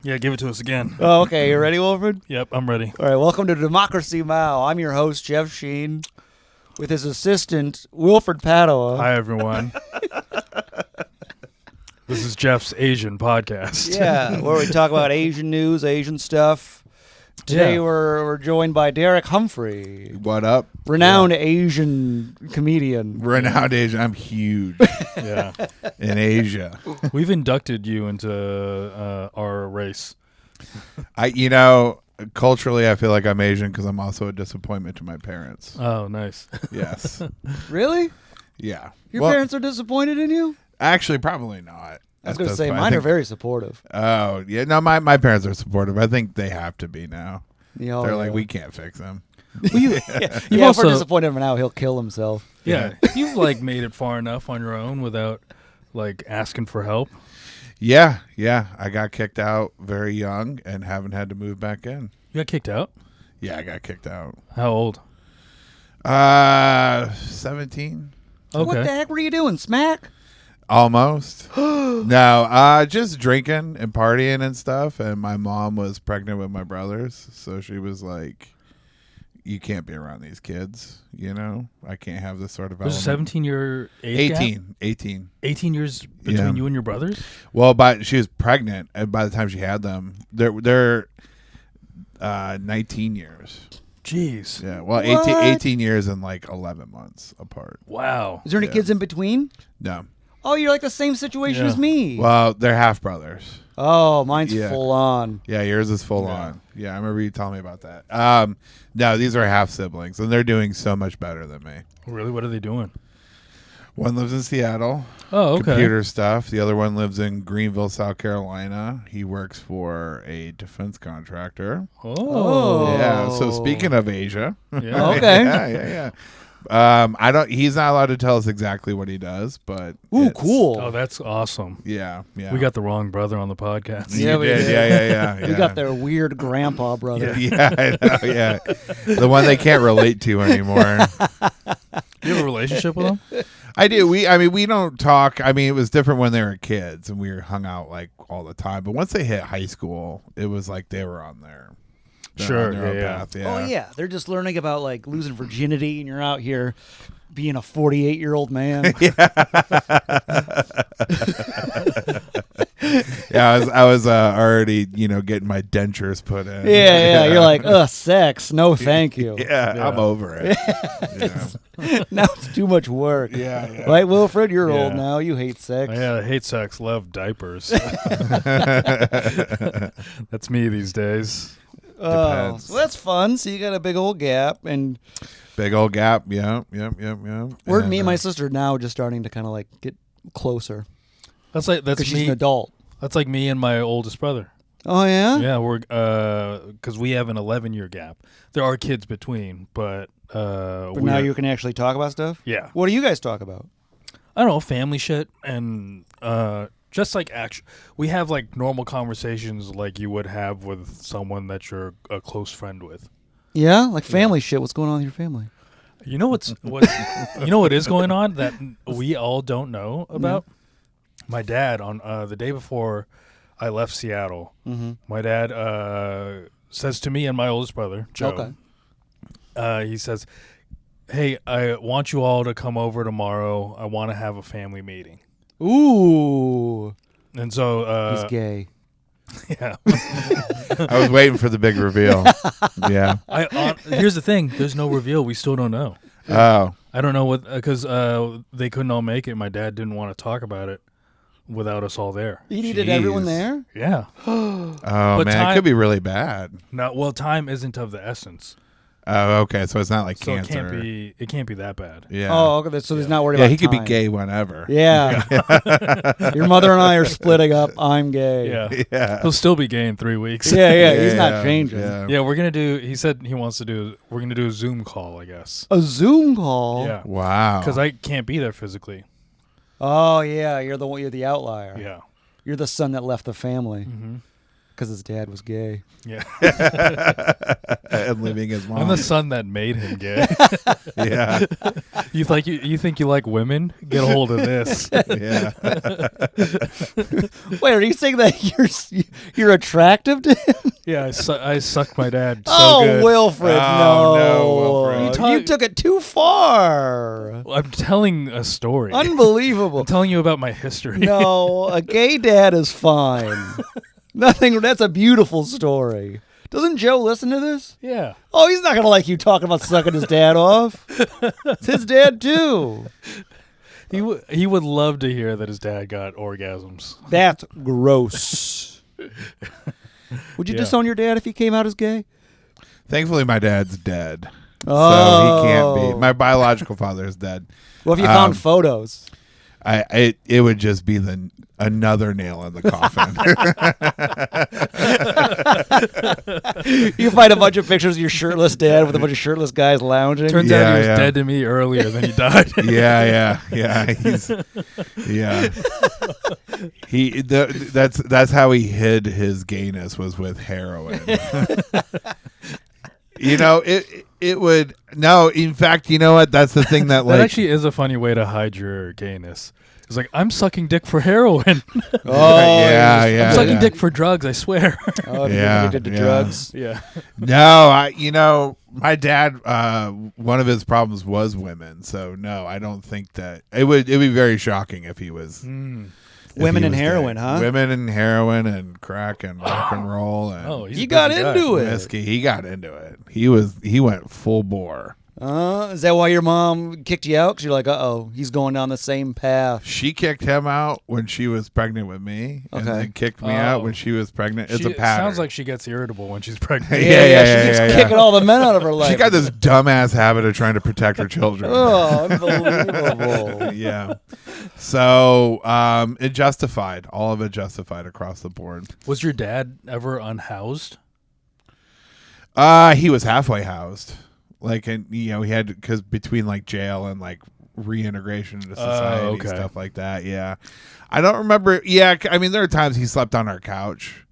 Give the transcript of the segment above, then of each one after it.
Yeah, give it to us again. Oh, okay. You ready, Wilfred? Yep, I'm ready. All right. Welcome to Democracy Now! I'm your host, Jeff Sheen, with his assistant, Wilfred Padua. Hi, everyone. This is Jeff's Asian podcast. Yeah, where we talk about Asian news, Asian stuff. Today we're joined by Derek Humphrey. What up? Renowned Asian comedian. Renowned Asian. I'm huge Yeah. in Asia. We've inducted you into our race. Culturally, I feel like I'm Asian because I'm also a disappointment to my parents. Oh, nice. Yes. Really? Yeah. Your parents are disappointed in you? Actually, probably not. I was going to say, mine are very supportive. Oh, yeah. No, my parents are supportive. I think they have to be now. Yeah, They're like, we can't fix them. Well, You've if we're disappointed in him now, he'll kill himself. Yeah. You've, made it far enough on your own without, asking for help. Yeah. I got kicked out very young and haven't had to move back in. You got kicked out? Yeah, I got kicked out. How old? 17. Okay. What the heck were you doing, smack? Almost. No, just drinking and partying and stuff. And my mom was pregnant with my brothers. So she was like, you can't be around these kids. I can't have this sort of There's a element. 17-year age 18. gap? 18 years between you and your brothers? Well, she was pregnant. And by the time she had them, they're 19 years. Jeez. Yeah. Well, 18 years and 11 months apart. Wow. Is there any kids in between? No. Oh, you're like the same situation as me. Well, they're half brothers. Oh, mine's full on. Yeah, yours is full on. Yeah, I remember you telling me about that. No, these are half siblings, and they're doing so much better than me. Really? What are they doing? One lives in Seattle. Oh, okay. Computer stuff. The other one lives in Greenville, South Carolina. He works for a defense contractor. Oh. Yeah. So speaking of Asia. Yeah. Okay. Yeah. He's not allowed to tell us exactly what he does, but cool. Oh, that's awesome. Yeah. We got the wrong brother on the podcast. Yeah, we did. Yeah. We got their weird grandpa brother. Yeah, I know, yeah. The one they can't relate to anymore. You have a relationship with him? I do. We don't talk. It was different when they were kids and we hung out all the time. But once they hit high school, it was like they were on their Sure, own yeah. path. Oh, yeah. They're just learning about, losing virginity, and you're out here being a 48-year-old man. Yeah, I was already, getting my dentures put in. Yeah. You're like, sex. No, thank you. Yeah, I'm over it. Now it's too much work. Yeah. Right, Wilfred? You're old Yeah. now. You hate sex. Yeah, I hate sex, love diapers. That's me these days. Oh, Depends. so that's fun. So you got a big old gap, and Big old gap. Yeah. we're me and my sister now just starting to kind of get closer That's because she's an me. adult. That's like me and my oldest brother. Oh yeah. Yeah, we're because we have an 11-year gap. There are kids between, but But now you can actually talk about stuff. Yeah. What do you guys talk about? I don't know, family shit and just we have normal conversations like you would have with someone that you're a close friend with. Yeah, like family shit. What's going on with your family? You know what is going on that we all don't know about? Yeah. My dad on the day before I left Seattle, my dad says to me and my oldest brother, Joe, he says, "Hey, I want you all to come over tomorrow. I want to have a family meeting." Ooh. And so he's gay. Yeah. I was waiting for the big reveal. Yeah. Here's the thing. There's no reveal. We still don't know. Oh. I don't know what because they couldn't all make it. My dad didn't want to talk about it without us all there. You needed everyone there? Yeah. Oh, But man. It could be really bad. No, well, time isn't of the essence. Oh, okay. So it's not like So cancer. it can't be that bad. Yeah. Oh, okay. So there's not worried Yeah, about he could be time. gay whenever. Yeah. Your mother and I are splitting up. I'm gay. Yeah. Yeah. He'll still be gay in 3 weeks. Yeah. He's not changing. Yeah. Yeah, we're gonna do. He said we're gonna do a Zoom call, I guess. A Zoom call? Yeah. Wow. Because I can't be there physically. Oh, yeah. You're the outlier. Yeah. You're the son that left the family. Mm-hmm. Because his dad was gay. Yeah. And leaving his mom. I'm the son that made him gay. Yeah. You think you like women? Get a hold of this. Yeah. Wait, are you saying that you're attractive to him? Yeah, I sucked my dad so Oh, good. Wilfred, Oh, no. no, Wilfred. You took it too far. Well, I'm telling a story. Unbelievable. I'm telling you about my history. No, a gay dad is fine. Nothing. That's a beautiful story. Doesn't Joe listen to this? Yeah. Oh, he's not going to like you talking about sucking his dad off. It's his dad, too. He would love to hear that his dad got orgasms. That's gross. Would you Yeah. disown your dad if he came out as gay? Thankfully, my dad's dead. Oh. So he can't be. My biological father is dead. Well, if you found photos. It would just be another nail in the coffin. You find a bunch of pictures of your shirtless dad with a bunch of shirtless guys lounging. Turns out he was Yeah. dead to me earlier than he died. Yeah. That's how he hid his gayness, was with heroin. It would no. In fact, you know what? That's the thing that That actually is a funny way to hide your gayness. It's like, I'm sucking dick for heroin. yeah. I'm sucking dick for drugs, I swear. Oh, if Yeah, you're addicted to yeah. drugs. Yeah. No, my dad. One of his problems was women. So no, I don't think that it would. It'd be very shocking if he was. If Women he and was heroin, gay. huh? Women and heroin and crack and rock and roll and Oh, he's a You got busy guy. into it. whiskey. He got into it. He went full bore. Is that why your mom kicked you out? Because you're like, uh-oh, he's going down the same path. She kicked him out when she was pregnant with me, and Okay. then kicked me out Oh. when she was pregnant. It's She- a pattern. Sounds like she gets irritable when she's pregnant. Yeah, She keeps yeah. kicking all the men out of her life. She got this dumbass habit of trying to protect her children. Oh, unbelievable. Yeah. So it justified. All of it justified across the board. Was your dad ever unhoused? He was halfway housed. Like, and he had, because between like jail and like reintegration into society, okay. stuff like that. Yeah. I don't remember. Yeah. I mean, there are times he slept on our couch,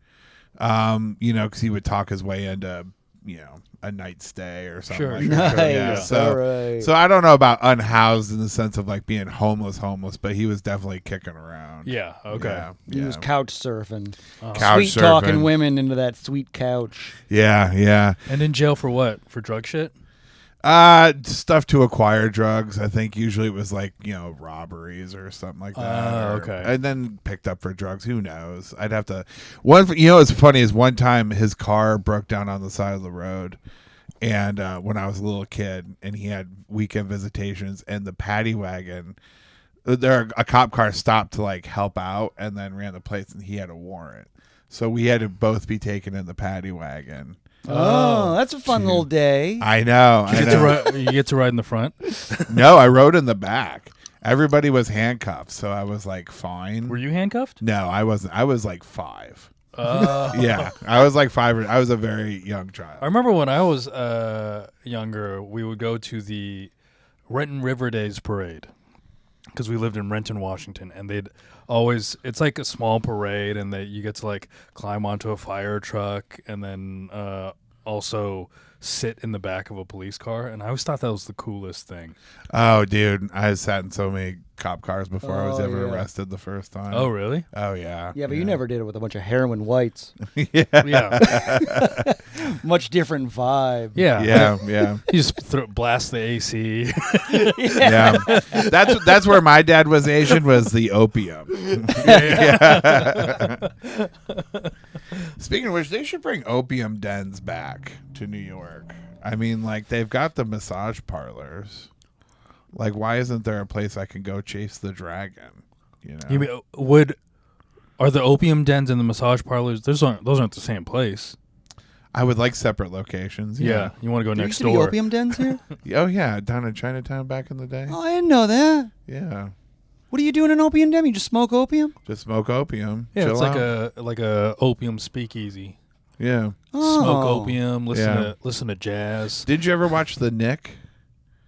because he would talk his way into, a night stay or something. Sure, like sure. that. Nice. Yeah. All So, right. so I don't know about unhoused in the sense of like being homeless, but he was definitely kicking around. Yeah. Okay. Yeah. He was couch surfing. Couch Sweet talking surfing. women into that sweet couch. Yeah. And in jail for what? For drug shit? Stuff to acquire drugs. I think usually it was like, robberies or something like that. Okay. And then picked up for drugs. Who knows? I'd have to. What's funny is one time his car broke down on the side of the road. And when I was a little kid, and he had weekend visitations, and the paddy wagon, a cop car stopped to like help out, and then ran the plates, and he had a warrant. So we had to both be taken in the paddy wagon. Oh, that's a fun little day. I know. You get to ride in the front? No, I rode in the back. Everybody was handcuffed, so I was like, fine. Were you handcuffed? No, I wasn't. I was like 5. Uh, Yeah, I was like 5. I was a very young child. I remember when I was younger, we would go to the Renton River Days parade because we lived in Renton, Washington, and they'd always, it's like a small parade, and you get to like climb onto a fire truck and then also sit in the back of a police car, and I always thought that was the coolest thing. Oh, dude, I sat in so many cop cars before I was Oh, ever yeah. arrested the first time. Oh, really? Oh, yeah. Yeah, but you never did it with a bunch of heroin whites. Yeah. Much different vibe. Yeah. Yeah. You just blast the AC. Yeah. That's where my dad was Asian, was the opium. Yeah. Speaking of which, they should bring opium dens back to New York. I mean, like, they've got the massage parlors. Like, why isn't there a place I can go chase the dragon? You mean, are the opium dens and the massage parlors? Those aren't the same place. I would like separate locations. Yeah, you want to go There next used to be door. opium dens here? Oh, yeah. Down in Chinatown back in the day. Oh, I didn't know that. Yeah. What do you do in an opium den? You just smoke opium? Just smoke opium. Yeah, Chill it's out. like a opium speakeasy. Yeah. Oh. Smoke opium, Yeah. listen to jazz. Did you ever watch The Nick?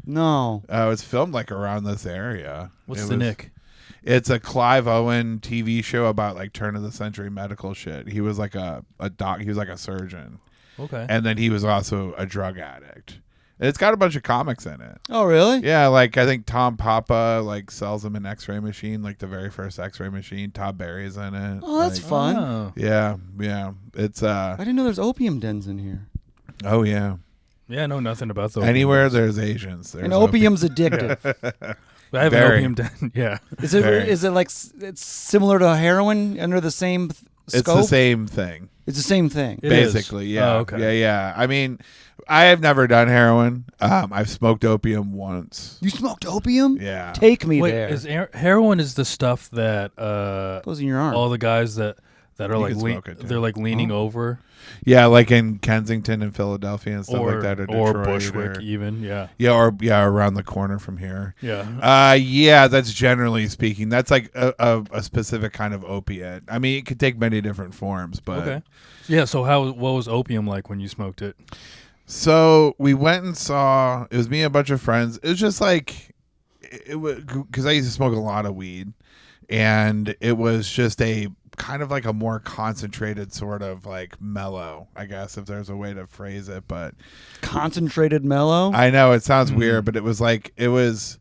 No. It's filmed like around this area. What's It the was- Nick? It's a Clive Owen TV show about like turn of the century medical shit. He was like a doc. He was like a surgeon. Okay. And then he was also a drug addict. And it's got a bunch of comics in it. Oh, really? Yeah, like I think Tom Papa like sells him an X-ray machine, like the very first X-ray machine. Todd Barry's in it. Oh, that's Like, fun. Oh. Yeah. It's I didn't know there's opium dens in here. oh yeah. Yeah, I know nothing about those. Anywhere there's Asians. There's And opium's addictive. I have Very. an opium den. Yeah. Is it? Very. Is it like it's similar to heroin under the same It's scope? the same thing. It's the same thing. It is. Basically, yeah. Oh, okay. Yeah. I mean, I have never done heroin. I've smoked opium once. You smoked opium? Yeah. Take me Wait, there. is heroin is the stuff that Goes in your arm. all the guys that are You like can smoke it, too. they're like leaning over Yeah, like in Kensington and Philadelphia and stuff or like that, or Detroit, Bushwick or- even. Yeah. Yeah, around the corner from here. Yeah. Yeah, that's generally speaking. That's like a specific kind of opiate. I mean, it could take many different forms, but Okay. Yeah. So what was opium like when you smoked it? So we went and saw. It was me and a bunch of friends. It was just like it was because I used to smoke a lot of weed, and it was just a kind of like a more concentrated sort of like mellow, I guess, if there's a way to phrase it. But Concentrated mellow? I know it sounds weird, but it was like it was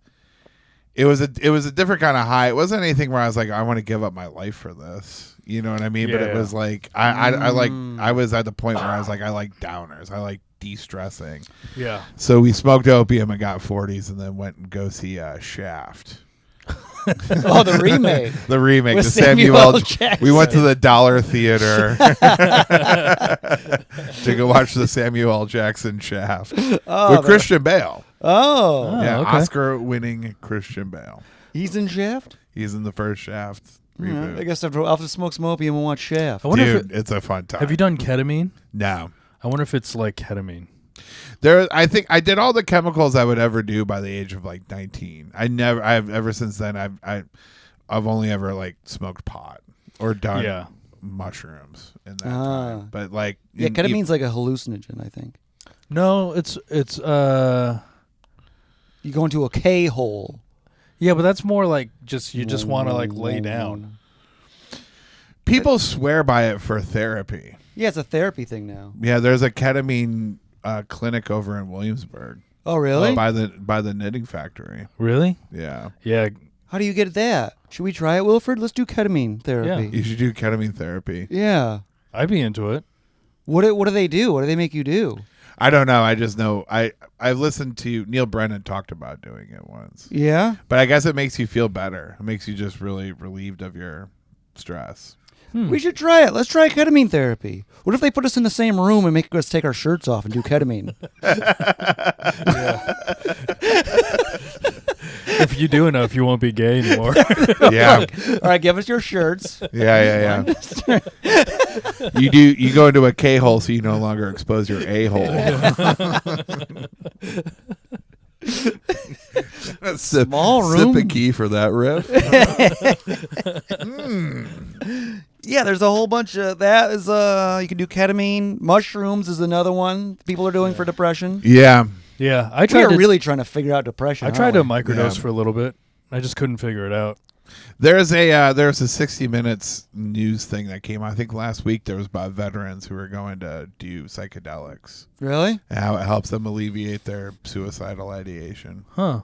a different kind of high. It wasn't anything where I was like, I want to give up my life for this. You know what I mean? But it Yeah. was like I was at the point where I was like, I like downers. I like de-stressing. Yeah. So we smoked opium and got 40s, and then went and go see Shaft. Oh, the remake. The remake, With the Samuel Samuel. L. Jackson. We went to the Dollar Theater to go watch the Samuel L. Jackson Shaft with Christian Bale. Oh. Yeah, okay. Oscar-winning Christian Bale. He's in Shaft? He's in the first Shaft reboot. I guess I'll have to smoke some opium and watch Shaft. I wonder Dude, if it's a fun time. have you done ketamine? No. I wonder if it's like ketamine. I think I did all the chemicals I would ever do by the age of like 19. I've ever since then I've only ever like smoked pot or done Yeah. mushrooms in that time. But like Yeah, ketamine's like a hallucinogen, I think. No, it's You go into a K-hole. yeah, but that's more like just you just want to like lay down. people swear by it for therapy. Yeah, it's a therapy thing now. Yeah, there's a ketamine clinic over in Williamsburg. Oh, really? By the knitting factory. Really? Yeah. Yeah. How do you get that? Should we try it, Wilfred? Let's do ketamine therapy. You should do ketamine therapy. Yeah. I'd be into it. What do they do? What do they make you do? I don't know. I just know I've listened to Neil Brennan talked about doing it once. Yeah. But I guess it makes you feel better. It makes you just really relieved of your stress. We should try it. Let's try ketamine therapy. What if they put us in the same room and make us take our shirts off and do ketamine? If you do enough, you won't be gay anymore. Yeah. All right, give us your shirts. Yeah. You go into a K-hole so you no longer expose your A-hole. Small room. Sip a key for that riff. Yeah, there's a whole bunch of that. Is you can do ketamine. Mushrooms is another one people are doing for depression. Yeah. Yeah, I We tried are to really trying to figure out depression. I tried to aren't microdose Yeah. for a little bit. I just couldn't figure it out. There's a 60 Minutes news thing that came out. I think last week there was about veterans who were going to do psychedelics we? Really? and how it helps them alleviate their suicidal ideation. Huh.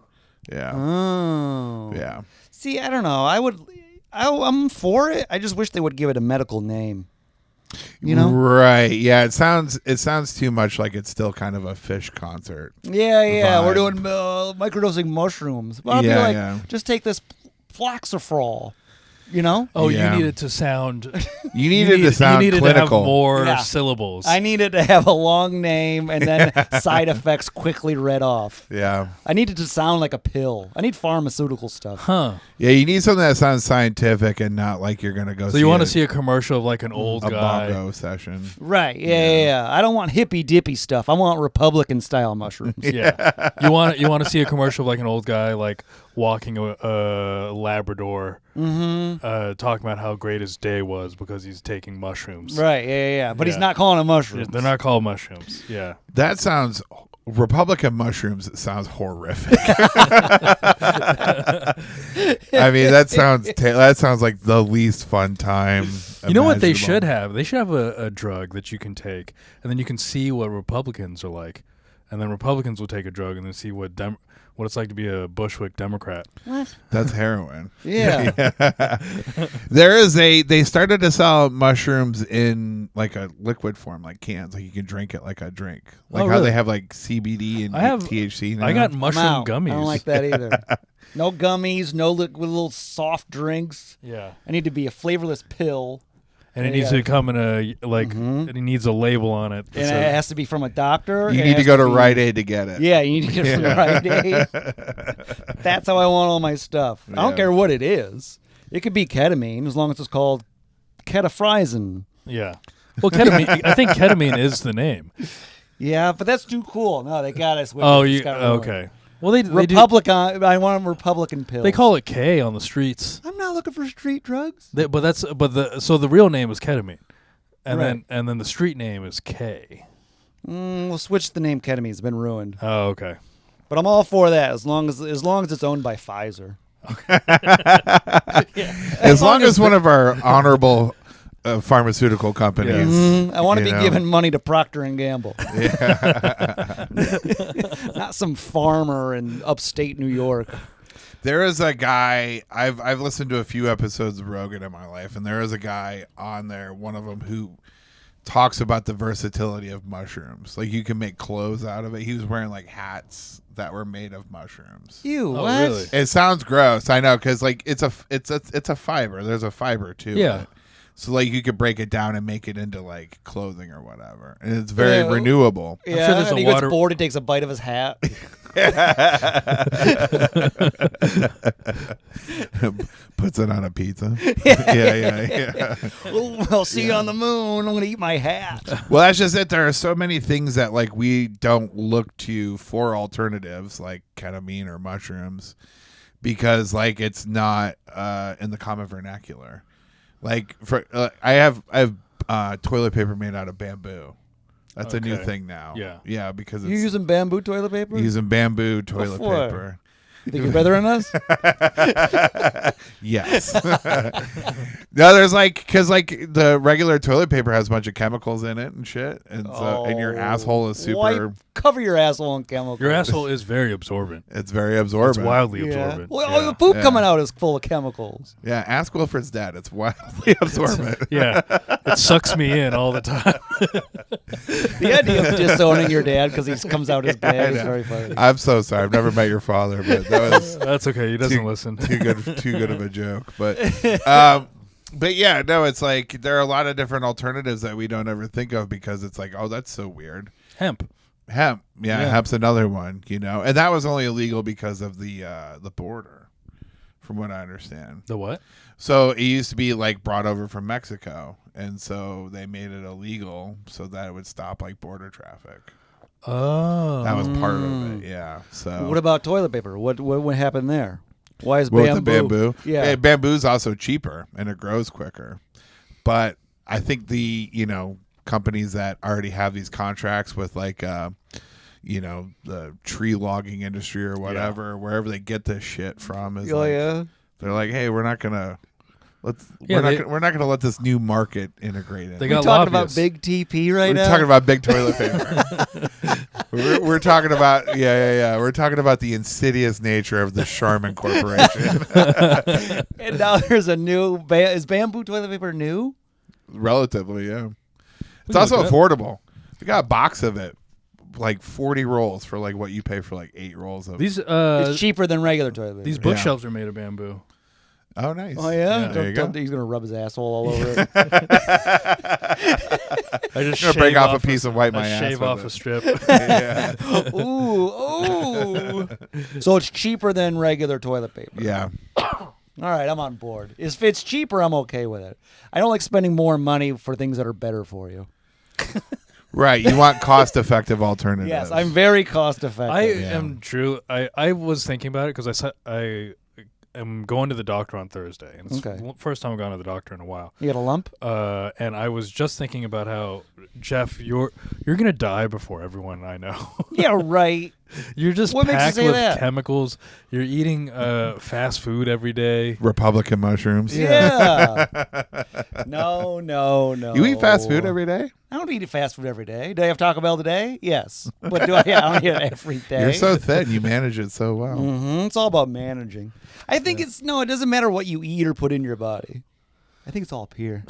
Yeah. Oh. Yeah. See, I don't know. I'm for it. I just wish they would give it a medical name. You know? Right. Yeah. It sounds too much like it's still kind of a Fish concert. Yeah. We're Vibe. doing microdosing mushrooms. But I'll be Yeah, like, yeah. just take this flaxofrol. You know? Oh, Yeah. you needed to sound. You needed to sound you needed clinical. to have more Yeah. syllables. I needed to have a long name and then side effects quickly read off. Yeah. I needed to sound like a pill. I need pharmaceutical stuff. Huh. Yeah. You need something that sounds scientific and not like you're gonna go. So you want to see a commercial of like an old a guy? bongo session. Right. Yeah. I don't want hippy dippy stuff. I want Republican style mushrooms. Yeah. you want to see a commercial of like an old guy like walking a Labrador, talking about how great his day was because he's taking mushrooms. Right. Yeah. But he's Yeah. not calling them mushrooms. They're not called mushrooms. Yeah. That sounds Republican mushrooms sounds horrific. I mean, that sounds like the least fun time. You know what they imaginable. should have? They should have a drug that you can take, and then you can see what Republicans are like, and then Republicans will take a drug and then see what it's like to be a Bushwick Democrat. What? That's heroin. Yeah. They started to sell mushrooms in like a liquid form, like cans, like you can drink it like a drink, like Oh, how really? they have like CBD and THC. Now. I got I'm mushroom out. gummies. I don't like that either. No gummies, no little soft drinks. Yeah, I need to be a flavorless pill. and it Yeah. needs to come in a Mhm. It needs a label on it. that And says- it has to be from a doctor. You It need to has go to be- Rite Aid to get it. Yeah, you need to get it from Rite Aid. That's how I want all my stuff. I don't Yeah. care what it is. It could be ketamine as long as it's called ketafrizin. yeah. Well, ketamine. I think ketamine is the name. Yeah, but that's too cool. No, they got us. Oh, you okay? Well, they do. Republican. I want them Republican pills. They call it K on the streets. I'm not looking for street drugs. So the real name is ketamine, and Right. then the street name is K. We'll switch the name ketamine. It's been ruined. Oh, okay. But I'm all for that as long as it's owned by Pfizer. As long as one of our honorable pharmaceutical companies. I want to You be know. giving money to Procter and Gamble, not some farmer in upstate New York. There is a guy I've listened to a few episodes of Rogan in my life, and there is a guy on there, one of them who talks about the versatility of mushrooms. Like you can make clothes out of it. He was wearing like hats that were made of mushrooms. Ew, Oh, what? really? It sounds gross, I know, because like it's a fiber. There's a fiber to Yeah. it. So like you could break it down and make it into like clothing or whatever, and it's very Yeah. renewable. Yeah, sure there's and a he water- gets bored. He takes a bite of his hat. Puts it on a pizza. yeah. We'll see you on the moon. I'm going to eat my hat. Well, that's just it. There are so many things that like we don't look to for alternatives, like ketamine or mushrooms, because like it's not in the common vernacular. Like for I have toilet paper made out of bamboo. That's a new Okay. thing now. Yeah. because You it's using bamboo toilet paper? using bamboo toilet for? paper. You think you're better than us? Yes. No, there's like, because like the regular toilet paper has a bunch of chemicals in it and shit, and so and your asshole is super. Cover your asshole in chemicals. Your asshole is very absorbent. It's very It's absorbent. wildly Yeah. absorbent. Well, yeah. all the poop Yeah. coming out is full of chemicals. Yeah, ask Wilfred's dad. It's wildly absorbent. Yeah, it sucks me in all the time. The idea of disowning your dad because he comes out as I bad is know. very funny. I'm so sorry. I've never met your father, but that was That's okay. He doesn't listen. too good of a joke. But yeah, no, it's like there are a lot of different alternatives that we don't ever think of because it's like, oh, that's so weird. Hemp. Hemp, yeah, Yeah. hemp's another one, and that was only illegal because of the border, from what I understand. The what? So it used to be like brought over from Mexico, and so they made it illegal so that it would stop like border traffic. Oh. That was part of it, yeah. So What about toilet paper? What happened there? Why is with bamboo? the bamboo, Yeah. bamboo's also cheaper and it grows quicker. But I think the companies that already have these contracts with like the tree logging industry or whatever, wherever they get this shit from is like, they're like, hey, we're not gonna let this new market integrate it. They We're got talking lobbyists. about big TP right We're now. talking about big toilet paper. we're talking about We're talking about the insidious nature of the Charmin Corporation. And now there's a new. Is bamboo toilet paper new? Relatively, yeah. It's can also look it up. affordable. We got a box of it, like 40 rolls for like what you pay for like 8 rolls of. These It's cheaper than regular toilet paper. these bookshelves are made of bamboo. Oh, nice. Oh yeah, Yeah. There you go. He's gonna rub his asshole all over it. I just I'm gonna break shave off a piece and wipe I my ass. shave with off it. a strip. Yeah. Ooh. So it's cheaper than regular toilet paper. Yeah. All right, I'm on board. If it's cheaper, I'm okay with it. I don't like spending more money for things that are better for you. Right. You want cost-effective alternatives. Yes, I'm very cost effective. I Yeah. am true. I was thinking about it because am going to the doctor on Thursday, and it's Okay. the first time I've gone to the doctor in a while. You got a lump? And I was just thinking about how, Jeff, you're gonna die before everyone I know. Yeah, right. You're just What makes you packed say with that? chemicals. You're eating fast food every day. Republican mushrooms. Yeah. No. You eat fast food every day? I don't eat fast food every day. Do I have Taco Bell today? Yes. But do I? Yeah, I don't eat it every day. You're so thin. You manage it so well. It's all about managing. I think it doesn't matter what you eat or put in your body. I think it's all up here.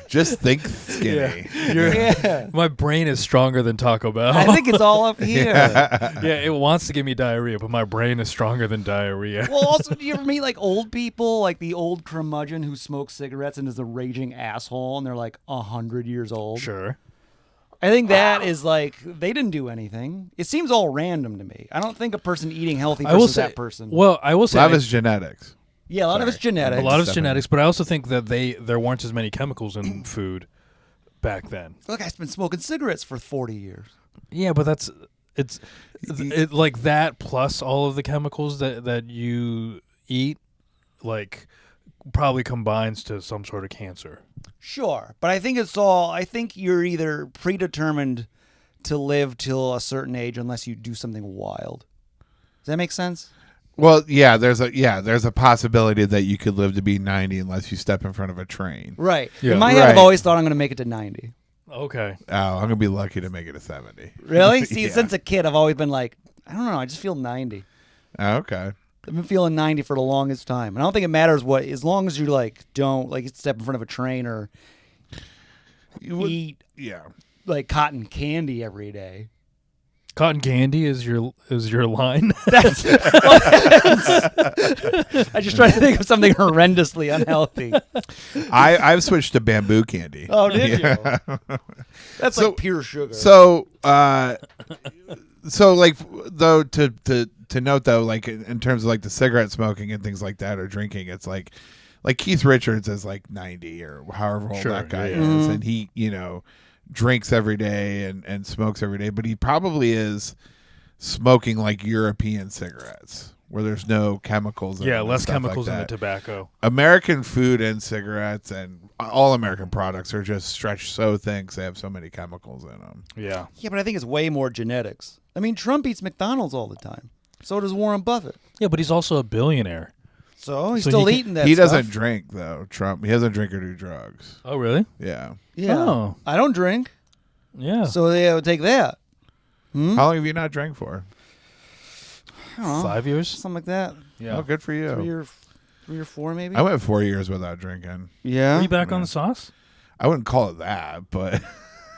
Just think skinny. Yeah. My brain is stronger than Taco Bell. I think it's all up here. Yeah, it wants to give me diarrhea, but my brain is stronger than diarrhea. Well, also, do you ever meet like old people, like the old curmudgeon who smokes cigarettes and is a raging asshole, and they're like 100 years old? Sure. I think that is like they didn't do anything. It seems all random to me. I don't think a person eating healthy I will versus say, that person. Well, I will say That is genetics. Yeah, a lot of it's genetics. a lot of Definitely. genetics, but I also think that there weren't as many chemicals in food back then. Look, I've been smoking cigarettes for 40 years. Yeah, but it's like that plus all of the chemicals that you eat, like probably combines to some sort of cancer. Sure, but I think you're either predetermined to live till a certain age unless you do something wild. Does that make sense? Well, there's a possibility that you could live to be 90 unless you step in front of a train. Right. Yeah. In my head, I've Right. always thought I'm going to make it to 90. Okay. Oh, I'm gonna be lucky to make it to 70. Really? See, Yeah. since a kid, I've always been like, I don't know, I just feel 90. Oh, okay. I've been feeling 90 for the longest time. And I don't think it matters what, as long as you don't step in front of a train or eat Yeah. like cotton candy every day. Cotton candy is your line. That's I just try to think of something horrendously unhealthy. I've switched to bamboo candy. Oh, did you? That's So- like pure sugar. So, like, though, to note though, like in terms of like the cigarette smoking and things like that or drinking, it's like Keith Richards is like 90 or however old Sure, that guy yeah. is, and he drinks every day and smokes every day, but he probably is smoking like European cigarettes where there's no chemicals in Yeah, them and less stuff chemicals like in the that. tobacco. American food and cigarettes and all American products are just stretched so thin 'cause they have so many chemicals in them. Yeah. Yeah, but I think it's way more genetics. I mean, Trump eats McDonald's all the time. So does Warren Buffett. Yeah, but he's also a billionaire. So he's So still he can- eating that He stuff. doesn't drink though. Trump. He doesn't drink or do drugs. Oh, really? Yeah. Yeah. Oh. I don't drink. Yeah. So they would take that. How long have you not drank for? I don't know. 5 years? Something like that. Yeah. Oh, good for you. 3 or 4 maybe. I went 4 years without drinking. Yeah. Are you back on the sauce? I wouldn't call it that, but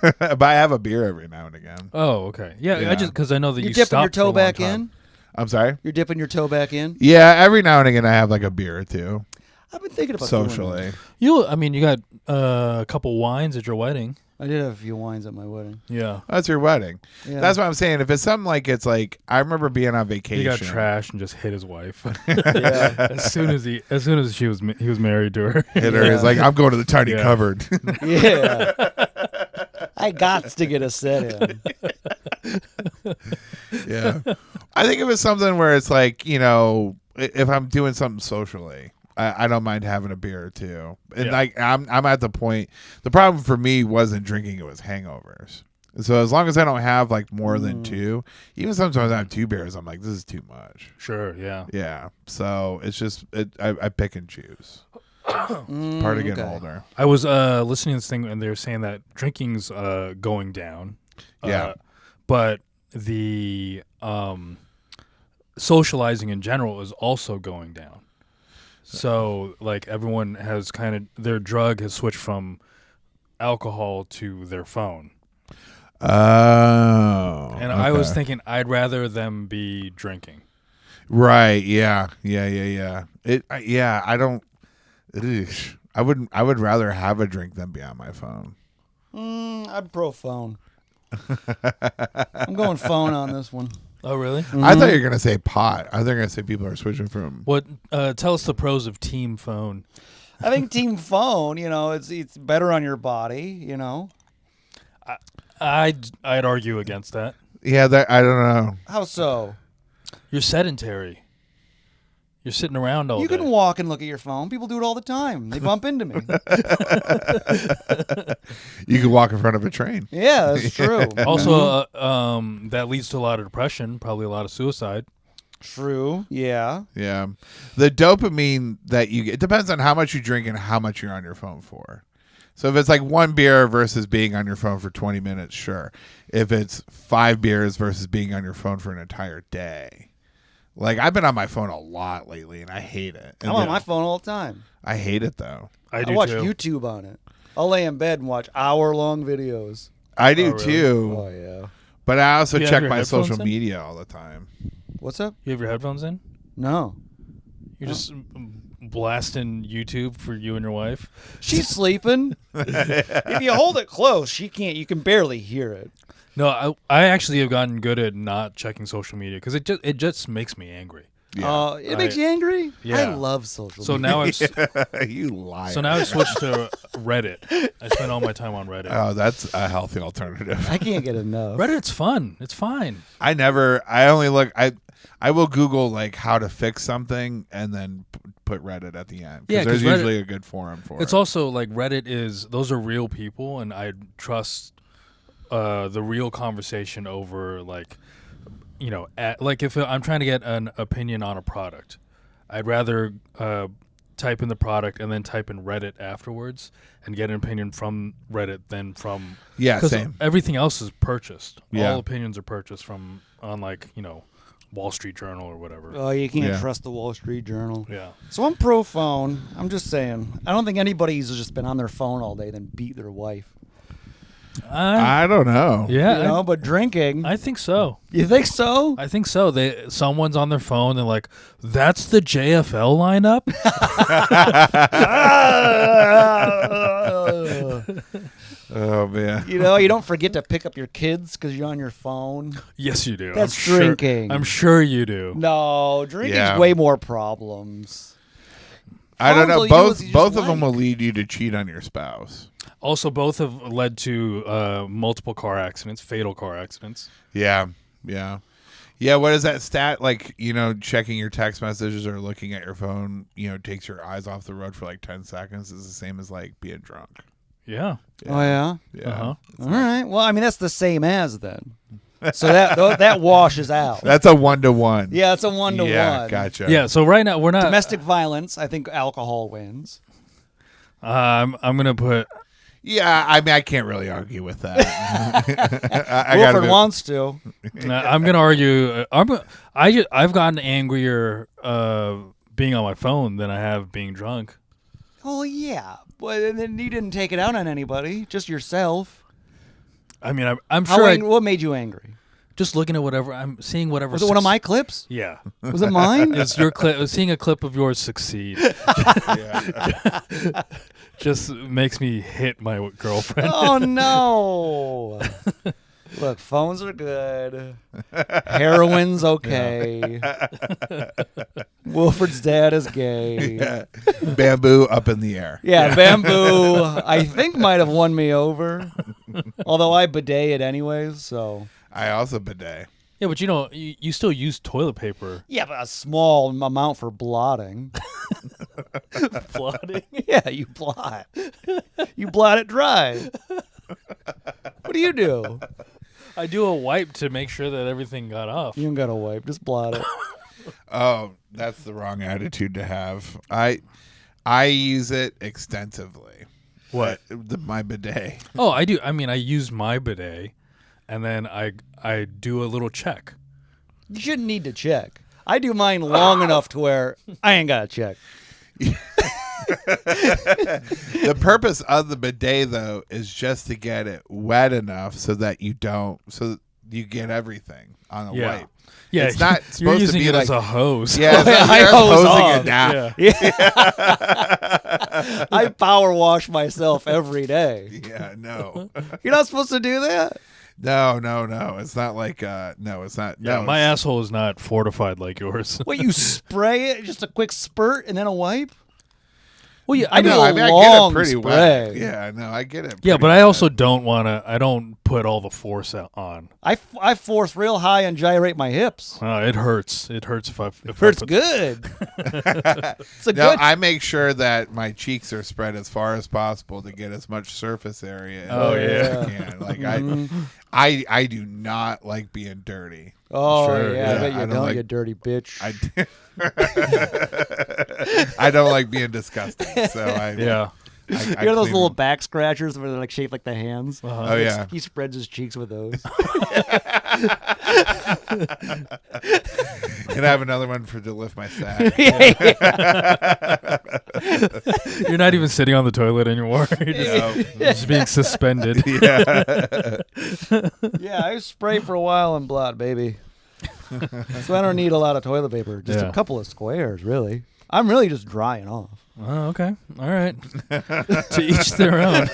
but I have a beer every now and again. Oh, okay. Yeah, Yeah. I just because I know that You're you dipping stopped your toe for a long back time. in. I'm sorry. You're dipping your toe back in. Yeah, every now and again I have like a beer or two I've been thinking about doing that. socially. You got a couple wines at your wedding. I did have a few wines at my wedding. Yeah. That's your wedding. Yeah. That's what I'm saying. If it's something like it's like I remember being on vacation. He got trashed and just hit his wife. Yeah. as soon as he was married to her. Hit her. He's like, I'm going to the tiny Yeah. cupboard. Yeah. I got to get a set in. Yeah. I think it was something where it's like, if I'm doing something socially, I don't mind having a beer or two. And Yeah. like I'm at the point, the problem for me wasn't drinking, it was hangovers. So as long as I don't have like more than two, even sometimes I have 2 beers, I'm like, this is too much. Sure, yeah. Yeah. So it's just I pick and choose. Part of getting okay. older. I was listening to this thing and they were saying that drinking's going down. Yeah. But the socializing in general is also going down. So like everyone has kind of their drug has switched from alcohol to their phone. Oh. And I was okay. thinking I'd rather them be drinking. Right. Yeah. I don't. Eesh. I would rather have a drink than be on my phone. I'm pro phone. I'm going phone on this one. Oh, really? I thought you were gonna say pot. I thought you were gonna say people are switching from. What? Tell us the pros of team phone. I think team phone, it's better on your body, I'd argue against that. Yeah, that I don't know. How so? You're sedentary. You're sitting around all You day. can walk and look at your phone. People do it all the time. They bump into me. You can walk in front of a train. Yeah, that's true. Also, that leads to a lot of depression, probably a lot of suicide. True. Yeah. Yeah. The dopamine that you get, it depends on how much you drink and how much you're on your phone for. So if it's like 1 beer versus being on your phone for 20 minutes, sure. If it's 5 beers versus being on your phone for an entire day. Like, I've been on my phone a lot lately, and I hate it. I'm on my phone all the time. I hate it, though. I do watch too. YouTube on it. I'll lay in bed and watch hour-long videos. I do, really? too. Oh, yeah. But I also You have check your my headphones social in? media all the time. What's up? You have your headphones in? No. You're just blasting YouTube for you and your wife? She's sleeping. If you hold it close, she can't. You can barely hear it. No, I actually have gotten good at not checking social media because it just makes me angry. Yeah. It makes you angry? Yeah. I love social So media. now I've You liar. so now I've switched to Reddit. I spend all my time on Reddit. Oh, that's a healthy alternative. I can't get enough. Reddit's fun. It's fine. I only look, I will Google like how to fix something and then put Reddit at the end. Yeah, Because 'cause there's Reddit- usually a good forum for It's it. also like Reddit those are real people, and I trust the real conversation over like, like if I'm trying to get an opinion on a product, I'd rather type in the product and then type in Reddit afterwards and get an opinion from Reddit than from Yeah, 'cause same. everything else is purchased. Yeah. All opinions are purchased on like Wall Street Journal or whatever. Oh, you can't Yeah. trust the Wall Street Journal. Yeah. So I'm pro phone. I'm just saying. I don't think anybody's just been on their phone all day then beat their wife. I don't know. Yeah. You know, but drinking. I think so. You think so? I think so. Someone's on their phone. They're like, "That's the JFL lineup." Oh, man. You know, you don't forget to pick up your kids because you're on your phone. Yes, you do. That's I'm sure- drinking. I'm sure you do. No, drinking's Yeah. way more problems. I don't Phones know. will use you just Both of them like. will lead you to cheat on your spouse. Also, both have led to multiple car accidents, fatal car accidents. Yeah. Yeah. Yeah, what is that stat? Like, checking your text messages or looking at your phone, takes your eyes off the road for like 10 seconds is the same as like being drunk. Yeah. Oh, yeah? Yeah. Uh-huh. All right. Well, I mean, that's the same as then. So that washes out. That's a 1-to-1. Yeah, it's a 1-to-1. Yeah, gotcha. Yeah. So right now we're not. Domestic violence, I think alcohol wins. I'm gonna put. Yeah, I mean, I can't really argue with that. I gotta Wilfred be- wants to. I'm gonna argue. I've gotten angrier being on my phone than I have being drunk. Oh, yeah. But then you didn't take it out on anybody, just yourself. I mean, I'm How sure. what made you angry? Just looking at whatever I'm seeing, whatever. Was it one of my clips? Yeah. Was it mine? It's your clip. Seeing a clip of yours succeed just makes me hit my girlfriend. Oh, no. Look, phones are good. Heroin's okay. Wilfred's dad is gay. Yeah. Bamboo up in the air. Yeah, bamboo, I think might have won me over. Although I bidet it anyways, so. I also bidet. Yeah, but you still use toilet paper. Yeah, but a small amount for blotting. Blotting? Yeah, you blot. You blot it dry. What do you do? I do a wipe to make sure that everything got off. You don't got to wipe. Just blot it. Oh, that's the wrong attitude to have. I use it extensively. What? My bidet. Oh, I do. I mean, I use my bidet, and then I do a little check. You shouldn't need to check. I do mine long enough to where I ain't got to check. The purpose of the bidet, though, is just to get it wet enough so that you get everything on a Yeah. wipe. Yeah, It's not you're supposed using to be it as like a hose. Yeah, it's not, I you're hose hosing off. it down. Yeah. I power wash myself every day. Yeah, no. You're not supposed to do that. No. It's not like no, it's not. Yeah, no, my it's- asshole is not fortified like yours. What, you spray it, just a quick spurt, and then a wipe? Well, yeah, I do No, a I mean, I get long it pretty spray. wet. Yeah, no, I get it. yeah, pretty but I wet. also don't want to. I don't put all the force on. I force real high and gyrate my hips. It hurts. It hurts if I. If Hurts I put, good. It's a No, good. I make sure that my cheeks are spread as far as possible to get as much surface area as I can. Like I do not like being dirty. Oh Sure, yeah, I yeah. bet you I don't don't, like- you dirty bitch. I don't like being disgusting. So I yeah. I You know those clean little them. back scratchers where they're like shaped like the hands? Uh-huh. Oh yeah. He spreads his cheeks with those. Can I have another one to lift my sack? You're not even sitting on the toilet anymore. You're just being suspended. Yeah. Yeah, I spray for a while in blood, baby. So I don't need a lot of toilet paper. Just Yeah. a couple of squares, really. I'm really just drying off. Oh, okay. All right. To each their own.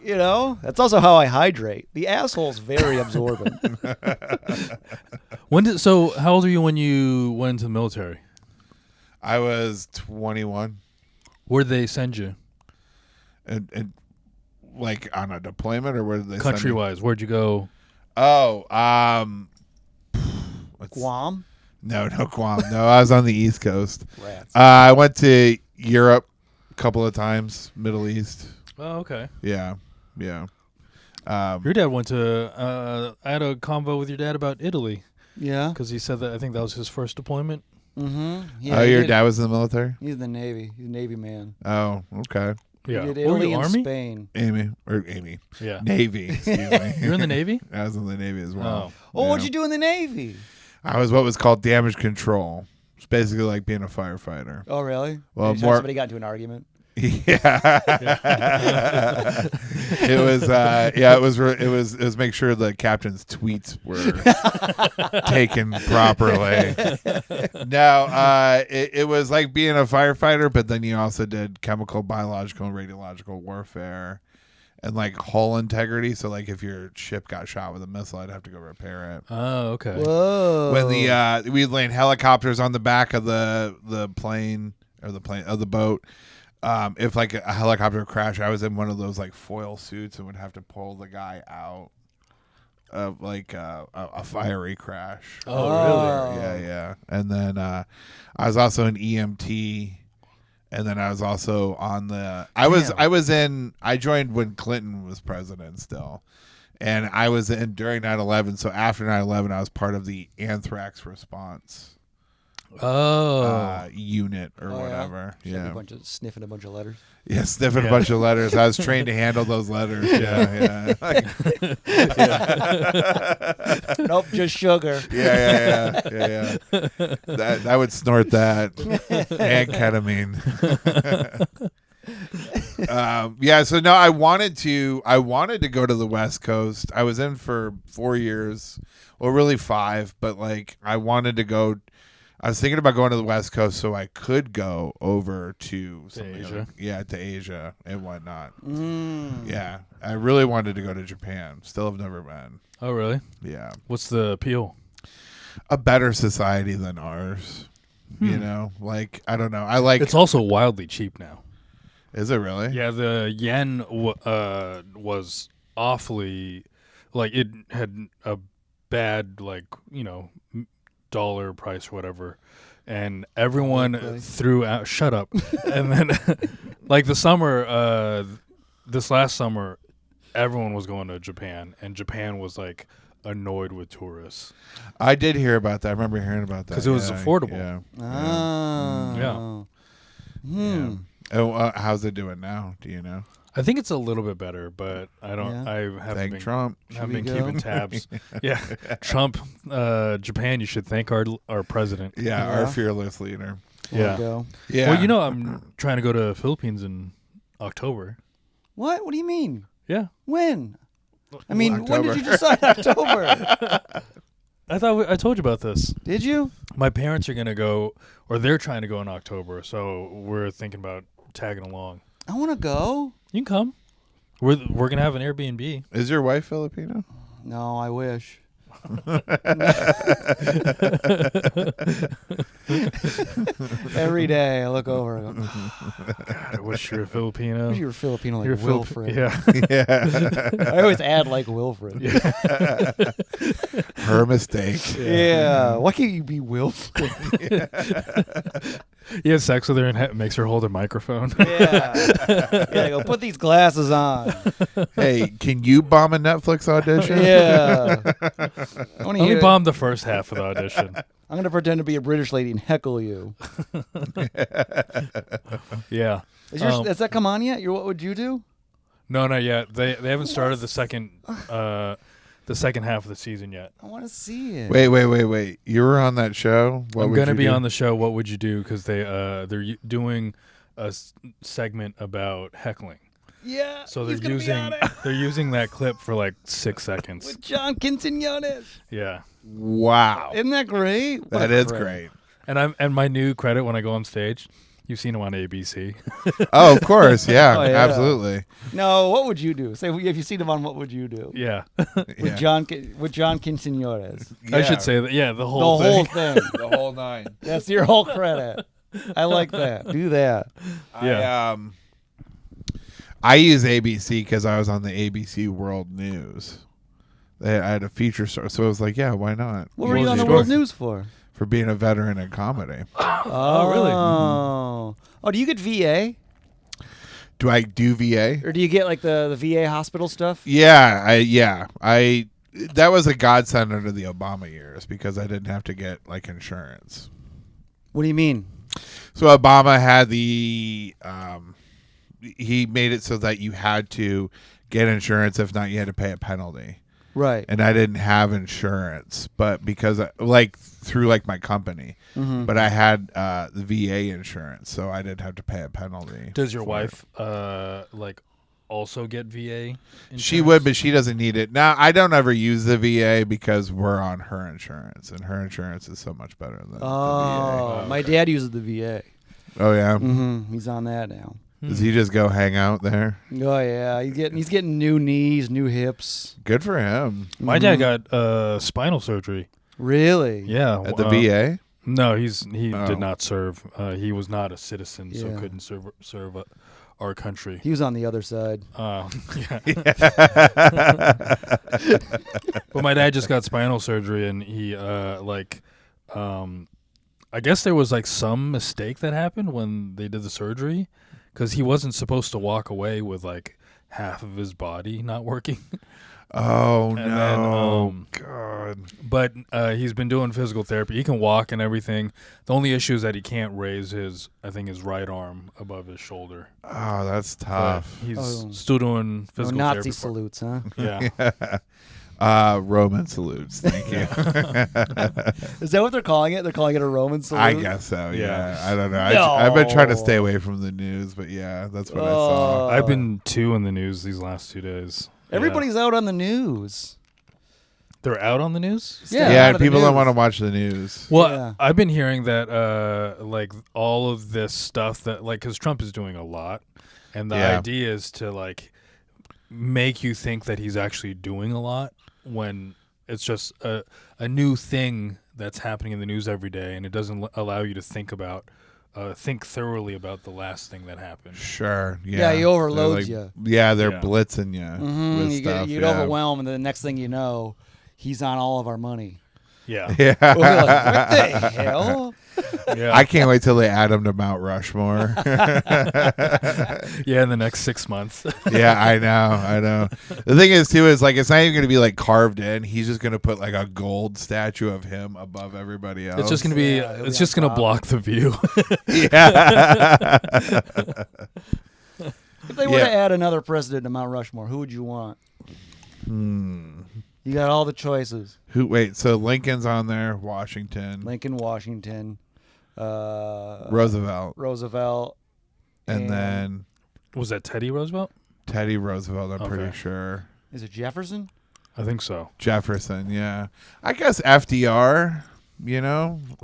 You know, that's also how I hydrate. The asshole's very absorbent. So how old were you when you went into the military? I was 21 Where'd they send you? and like on a deployment or where did they send me? Country-wise, where'd you go? Oh, Guam? No, Guam. No, I was on the East Coast. Rats. I went to Europe a couple of times, Middle East. Oh, okay. Yeah. Yeah. Your dad went to. I had a convo with your dad about Italy Yeah. because he said that I think that was his first deployment. Mm-hmm. Yeah, Oh, he your did- dad was in the military? He's in the Navy. He's a Navy man. Oh, okay. Yeah. He did Were Italy you and Army? Spain. Amy. Yeah. Navy, excuse me. You're in the Navy? I was in the Navy as well. Oh, what'd you do in the Navy? I was what was called damage control. It's basically like being a firefighter. Oh, really? Well, Anytime more- somebody got into an argument. Yeah. It was make sure the captain's tweets were taken properly. No, it was like being a firefighter, but then you also did chemical, biological, and radiological warfare and like hull integrity. So like if your ship got shot with a missile, I'd have to go repair it. Oh, okay. Whoa. When we'd land helicopters on the back of the plane or the boat. If like a helicopter crashed, I was in one of those like foil suits and would have to pull the guy out of like a fiery crash. Oh, Oh. Yeah. And then I was also an EMT, and then I was also on the. I joined when Clinton was president still, and I was in during 9/11. So after 9/11, I was part of the anthrax response. Unit or Oh, yeah? whatever. Just like Yeah. sniffing a bunch of letters. Yeah, sniffing Yeah. a bunch of letters. I was trained to handle those letters. Yeah. Nope, just sugar. Yeah. That I would snort that and ketamine. Yeah. So no, I wanted to go to the West Coast. I was in for 4 years, well, really 5, but like I wanted to go. I was thinking about going to the West Coast so I could go over to Asia. To Asia and whatnot. Mm. Yeah, I really wanted to go to Japan. Still have never been. Oh, really? Yeah, What's the appeal? a better society than ours. You know, like I don't know. I like. It's also wildly cheap now. Is it really? Yeah, the yen was awfully, like it had a bad dollar price or whatever, and everyone threw out. Shut up. And then, like this last summer, everyone was going to Japan, and Japan was like annoyed with tourists. I did hear about that. I remember hearing about that 'Cause it was affordable. Yeah. Oh. Yeah. Oh, how's it doing now? Do you know? I think it's a little bit better, but I don't. Yeah. I haven't Thank been Trump. haven't we been go? keeping tabs. Yeah, Trump, Japan. You should thank our president. Yeah, Yeah. our fearless leader. Yeah. Wanna go? Yeah. Well, I'm trying to go to Philippines in October. What? What do you mean? Yeah. When? I mean, when October. did you decide October? I thought I told you about this. Did you? My parents are gonna go, or they're trying to go in October, so we're thinking about tagging along. I want to go. You can come. We're gonna have an Airbnb. Is your wife Filipino? No, I wish. Every day I look over and go, God, I wish you were Filipino. I wish you were Filipino like You're Wilfred. Yeah. Yeah. I always add like Wilfred. Her mistake. Yeah. Why can't you be Wilfred? He has sex with her and makes her hold a microphone. Yeah. Yeah, go put these glasses on. Hey, can you bomb a Netflix audition? Yeah. Only bombed the first half of the audition. I'm going to pretend to be a British lady and heckle you. Yeah. Has that come on yet? What would you do? No, not yet. They haven't started the second half of the season yet. I want to see it. Wait. You were on that show? I'm going to be on the show. What would you do? Because they're doing a segment about heckling. Yeah. So he's they're gonna be on it. using that clip for like 6 seconds. With John Quintanillas. Yeah. Wow. Isn't that great? What That a is credit. great. And my new credit when I go on stage, you've seen him on ABC. Oh, of course. Yeah, Oh, yeah. absolutely. No, what would you do? Say if you seen him on What Would You Do? Yeah. With John Quintanillas. I should say that. Yeah, the whole The thing. whole thing. The whole nine. That's your whole credit. I like that. Do that. Yeah. I use ABC because I was on the ABC World News. I had a feature story, so I was like, yeah, why not? What were you was on your the World story? News for? For being a veteran in comedy. Oh, really? Oh, do you get VA? Do I do VA? Or do you get like the VA hospital stuff? Yeah, I that was a godsend under the Obama years because I didn't have to get like insurance. What do you mean? So Obama had he made it so that you had to get insurance, if not you had to pay a penalty. Right. And I didn't have insurance, but because through my company, Mm-hmm. but I had the VA insurance, so I didn't have to pay a penalty. Does your for wife also get VA? it. Insurance? She would, but she doesn't need it. Now, I don't ever use the VA because we're on her insurance, and her insurance is so much better than the VA. Oh, my dad uses the VA. Oh yeah. Mm-hmm. He's on that now. Does he just go hang out there? Oh yeah, he's getting new knees, new hips. Good for him. My dad got spinal surgery. Really? Yeah. At the VA? No, he Oh. did not serve. He was not a citizen, so Yeah. couldn't serve our country. He was on the other side. Yeah. But my dad just got spinal surgery, and he I guess there was some mistake that happened when they did the surgery, because he wasn't supposed to walk away with half of his body not working. Oh And no! then, God. But he's been doing physical therapy. He can walk and everything. The only issue is that he can't raise his right arm above his shoulder. Oh, that's But tough. he's still doing No physical Nazi therapy. salutes, huh? Yeah. Roman salutes. Thank you. Is that what they're calling it? They're calling it a Roman salute? I guess so. Yeah. Yeah. I don't know. No. I've been trying to stay away from the news, but yeah, that's what I saw. I've been 2 in the news these last 2 days. Yeah. Everybody's out on the news. They're out on the news? Yeah, Yeah, out and of the people don't news. want to watch the news. Well, Yeah. I've been hearing that all of this stuff that because Trump is doing a lot, and the Yeah. idea is to make you think that he's actually doing a lot when it's just a new thing that's happening in the news every day, and it doesn't allow you to think thoroughly about the last thing that happened. Sure. Yeah. Yeah, he overloads They're you. Yeah, they're Yeah. blitzing you with You stuff. get yeah. overwhelmed, and the next thing you know, he's on all of our money. Yeah, Yeah. We're like, what the hell? yeah, I can't wait till they add him to Mount Rushmore. yeah. In the next 6 months. Yeah, I know. The thing is, too, is it's not even going to be carved in. He's just going to put a gold statue of him above everybody else. It's just gonna be. Yeah, he'll It's be just on gonna top. block the view. Yeah. If they were Yeah. to add another president to Mount Rushmore, who would you want? You got all the choices. Wait, so Lincoln's on there, Washington, Lincoln, Washington, Roosevelt, and then Was that Teddy Roosevelt? Teddy Roosevelt, I'm Okay. pretty sure. is it Jefferson? I think so. Jefferson, yeah. I guess FDR,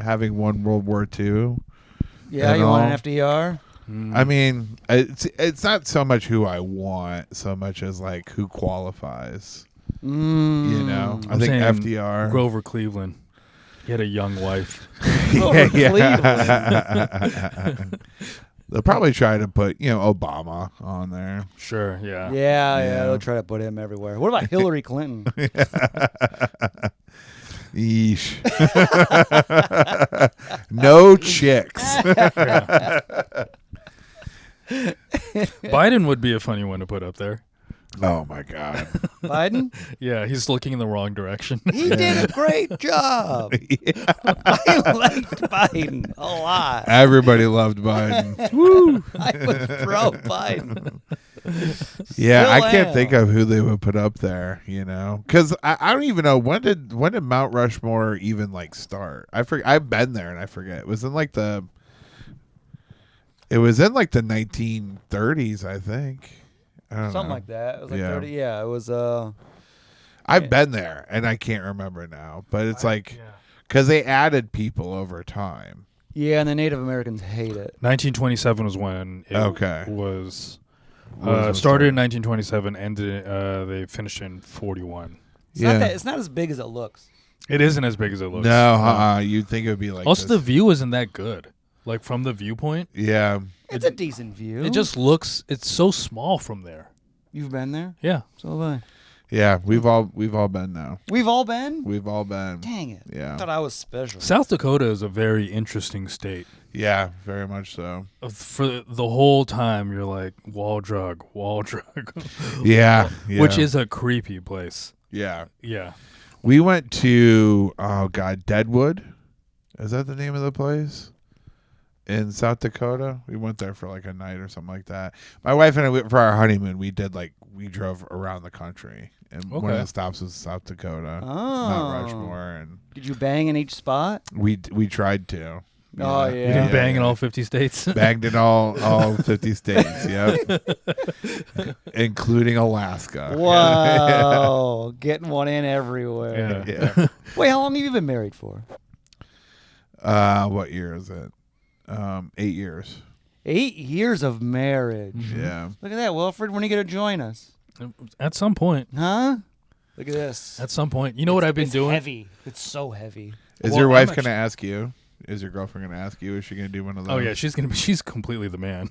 having won World War II. Yeah, And you want an all. FDR? I mean, it's not so much who I want, so much as who qualifies. You know, I I'm think saying FDR. Grover Cleveland. He had a young wife. They'll probably try to put, Obama on there. Sure, yeah. Yeah, they'll try to put him everywhere. What about Hillary Clinton? Yeesh. No chicks. Biden would be a funny one to put up there. Oh my God. Biden? Yeah, he's looking in the wrong direction. He did a great job. I liked Biden a lot. Everybody loved Biden. Woo! I was pro Biden. Yeah, Still I can't am. think of who they would put up there, because I don't even know when did Mount Rushmore even start. I forget. I've been there and I forget. It was in the 1930s, I think. I don't Something know. like that. It was like Yeah. 30. Yeah, it was. I've been there and I can't remember now, but it's because they added people over time. Yeah, and the Native Americans hate it. 1927 was when it was started in 1927, ended. They finished in 41. It's not as big as it looks. It isn't as big as it looks. No, you'd think it would be like. Also, this. the view isn't that good. Like from the viewpoint, Yeah. It's a decent view. it just looks. It's so small from there. You've been there? Yeah. So have I. Yeah, we've all been now. We've all been? We've all been. Dang it. Yeah. I thought I was special. South Dakota is a very interesting state. Yeah, very much so. For the whole time, you're like wall drug, Yeah. which is a creepy place. Yeah. Yeah. We went to Deadwood. Is that the name of the place? In South Dakota. We went there for a night or something like that. My wife and I, for our honeymoon, we drove around the country. And one of the stops was South Dakota. Mount Rushmore. And Did you bang in each spot? we tried to. Oh, yeah. You didn't bang in all 50 states? Banged in all 50 states, yep. Including Alaska. Wow. Getting one in everywhere. Yeah. Wait, how long have you been married for? What year is it? 8 years. 8 years of marriage. Yeah. Look at that, Wilfred. When are you going to join us? At some point. Huh? Look at this. At some point. You know what I've been doing? Heavy. It's so heavy. Is Well, your I'm wife actually- going to ask you? Is your girlfriend going to ask you? Is she going to do one of those? Oh yeah, she's completely the man.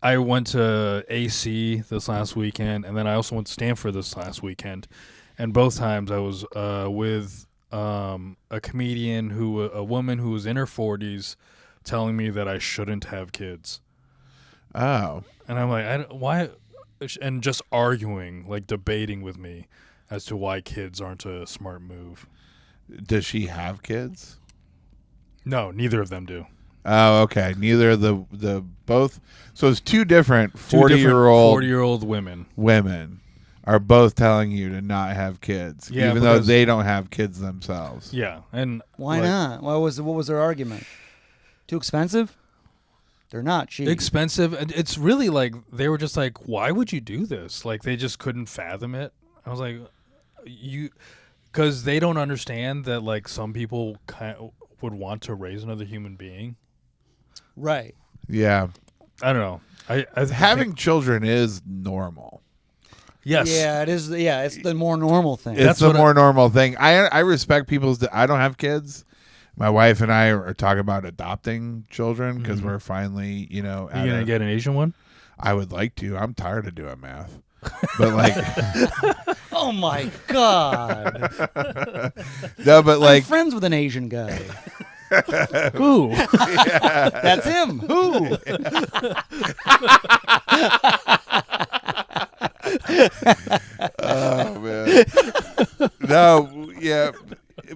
I went to AC this last weekend, and then I also went to Stanford this last weekend, and both times I was with a comedian a woman who was in her 40s, telling me that I shouldn't have kids. Oh. And I'm like, why? And just arguing, debating with me as to why kids aren't a smart move. Does she have kids? No, neither of them do. Oh, okay. Neither of the both. So it's two different 40-year-old women are both telling you to not have kids, even though they don't have kids themselves. Yeah, and Why not? What was their argument? Too expensive? They're not cheap. expensive. It's really they were just like, why would you do this? They just couldn't fathom it. I was like, because they don't understand that some people would want to raise another human being. Right. Yeah. I don't know. I Having children is normal. yes. Yeah, it is. Yeah, it's the more normal thing. It's the more normal thing. I respect people's. I don't have kids. My wife and I are talking about adopting children because we're finally, You gonna get an Asian one? I would like to. I'm tired of doing math, but Oh my God. no, but I'm friends with an Asian guy. Who? That's him. Who? oh man, no, yeah,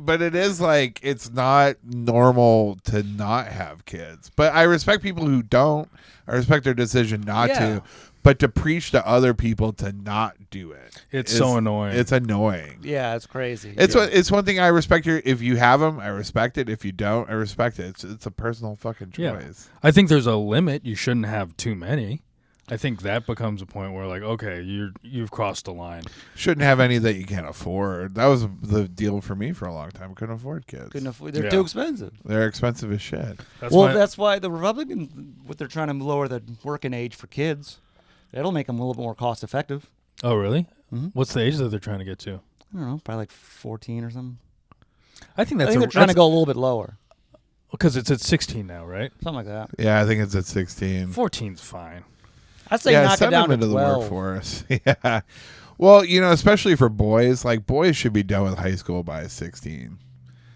but it is it's not normal to not have kids. But I respect people who don't. I respect their decision not to. But to preach to other people to not do it, It's so annoying. It's annoying. Yeah, it's crazy. It's one thing I respect. If you have them, I respect it. If you don't, I respect it. It's a personal fucking choice. I think there's a limit. You shouldn't have too many. I think that becomes a point where okay, you've crossed the line. Shouldn't have any that you can't afford. That was the deal for me for a long time. Couldn't afford kids. They're too expensive. They're expensive as shit. That's why the Republicans, what they're trying to lower the working age for kids. It'll make them a little bit more cost effective. Oh, really? Mhm. What's the age that they're trying to get to? I don't know, probably like 14 or something. I think I that's think they're trying to go a little bit lower. because it's at 16 now, right? Something like that. Yeah, I think it's at 16. 14's fine. I'd say Yeah, knock it send down them to into 12. the workforce. Yeah. Well, especially for boys, like boys should be done with high school by 16.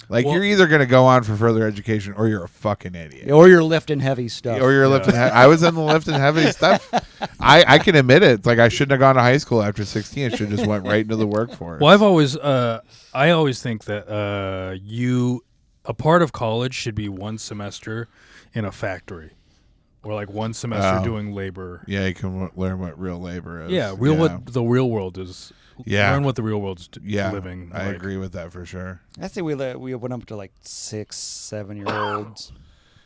Like Well- you're either going to go on for further education or you're a fucking idiot. Or you're lifting heavy stuff. Or you're lifting. I was in the lifting heavy stuff. I can admit it. It's like I shouldn't have gone to high school after 16. I should have just went right into the workforce. Well, I always think that a part of college should be one semester in a factory, or like one semester Oh. doing labor. Yeah, you can learn what real labor is. Yeah, what the real world is. Yeah. Learn what the real world's Yeah, living. I like. agree with that for sure. I'd say we went up to like 6, 7-year-olds.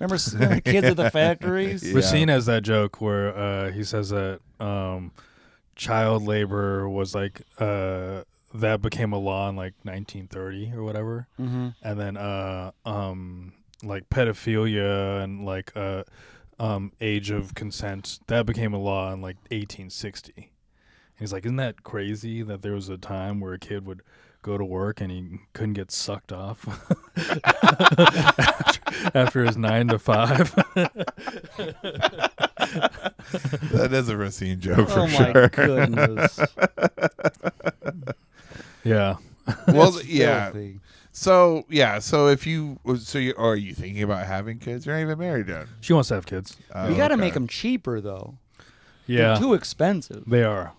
Remember kids at the factories? Yeah. Racine has that joke where he says that child labor was like that became a law in like 1930 or whatever, Mm-hmm. and then like pedophilia and like age of consent that became a law in like 1860. He's like, isn't that crazy that there was a time where a kid would go to work and he couldn't get sucked off after his 9 to 5? That is a Racine joke for Oh sure. my goodness. Yeah. Well, That's yeah. filthy. So are you thinking about having kids? You're not even married yet. She wants to have kids. Oh, You got to okay. make them cheaper, though. Yeah. They're too expensive. They are.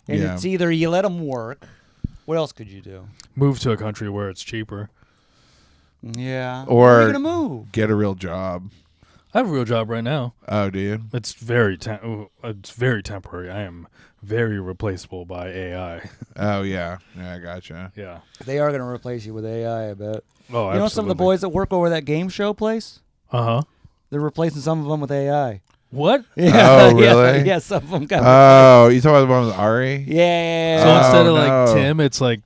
And Yeah. it's either you let them work. What else could you do? Move to a country where it's cheaper. Yeah. Or- Where are you going to move? Get a real job. I have a real job right now. Oh, do you? It's very temporary. I am very replaceable by AI. Oh, yeah. Yeah, I gotcha. Yeah. They are going to replace you with AI, I bet. Oh, You know some of the boys that work over that game show place? Uh-huh. They're replacing some of them with AI. What? Oh, really? Yeah, some of them got Oh, you talking about the one with Ari? Yeah. So Oh, instead of like no. Tim, it's like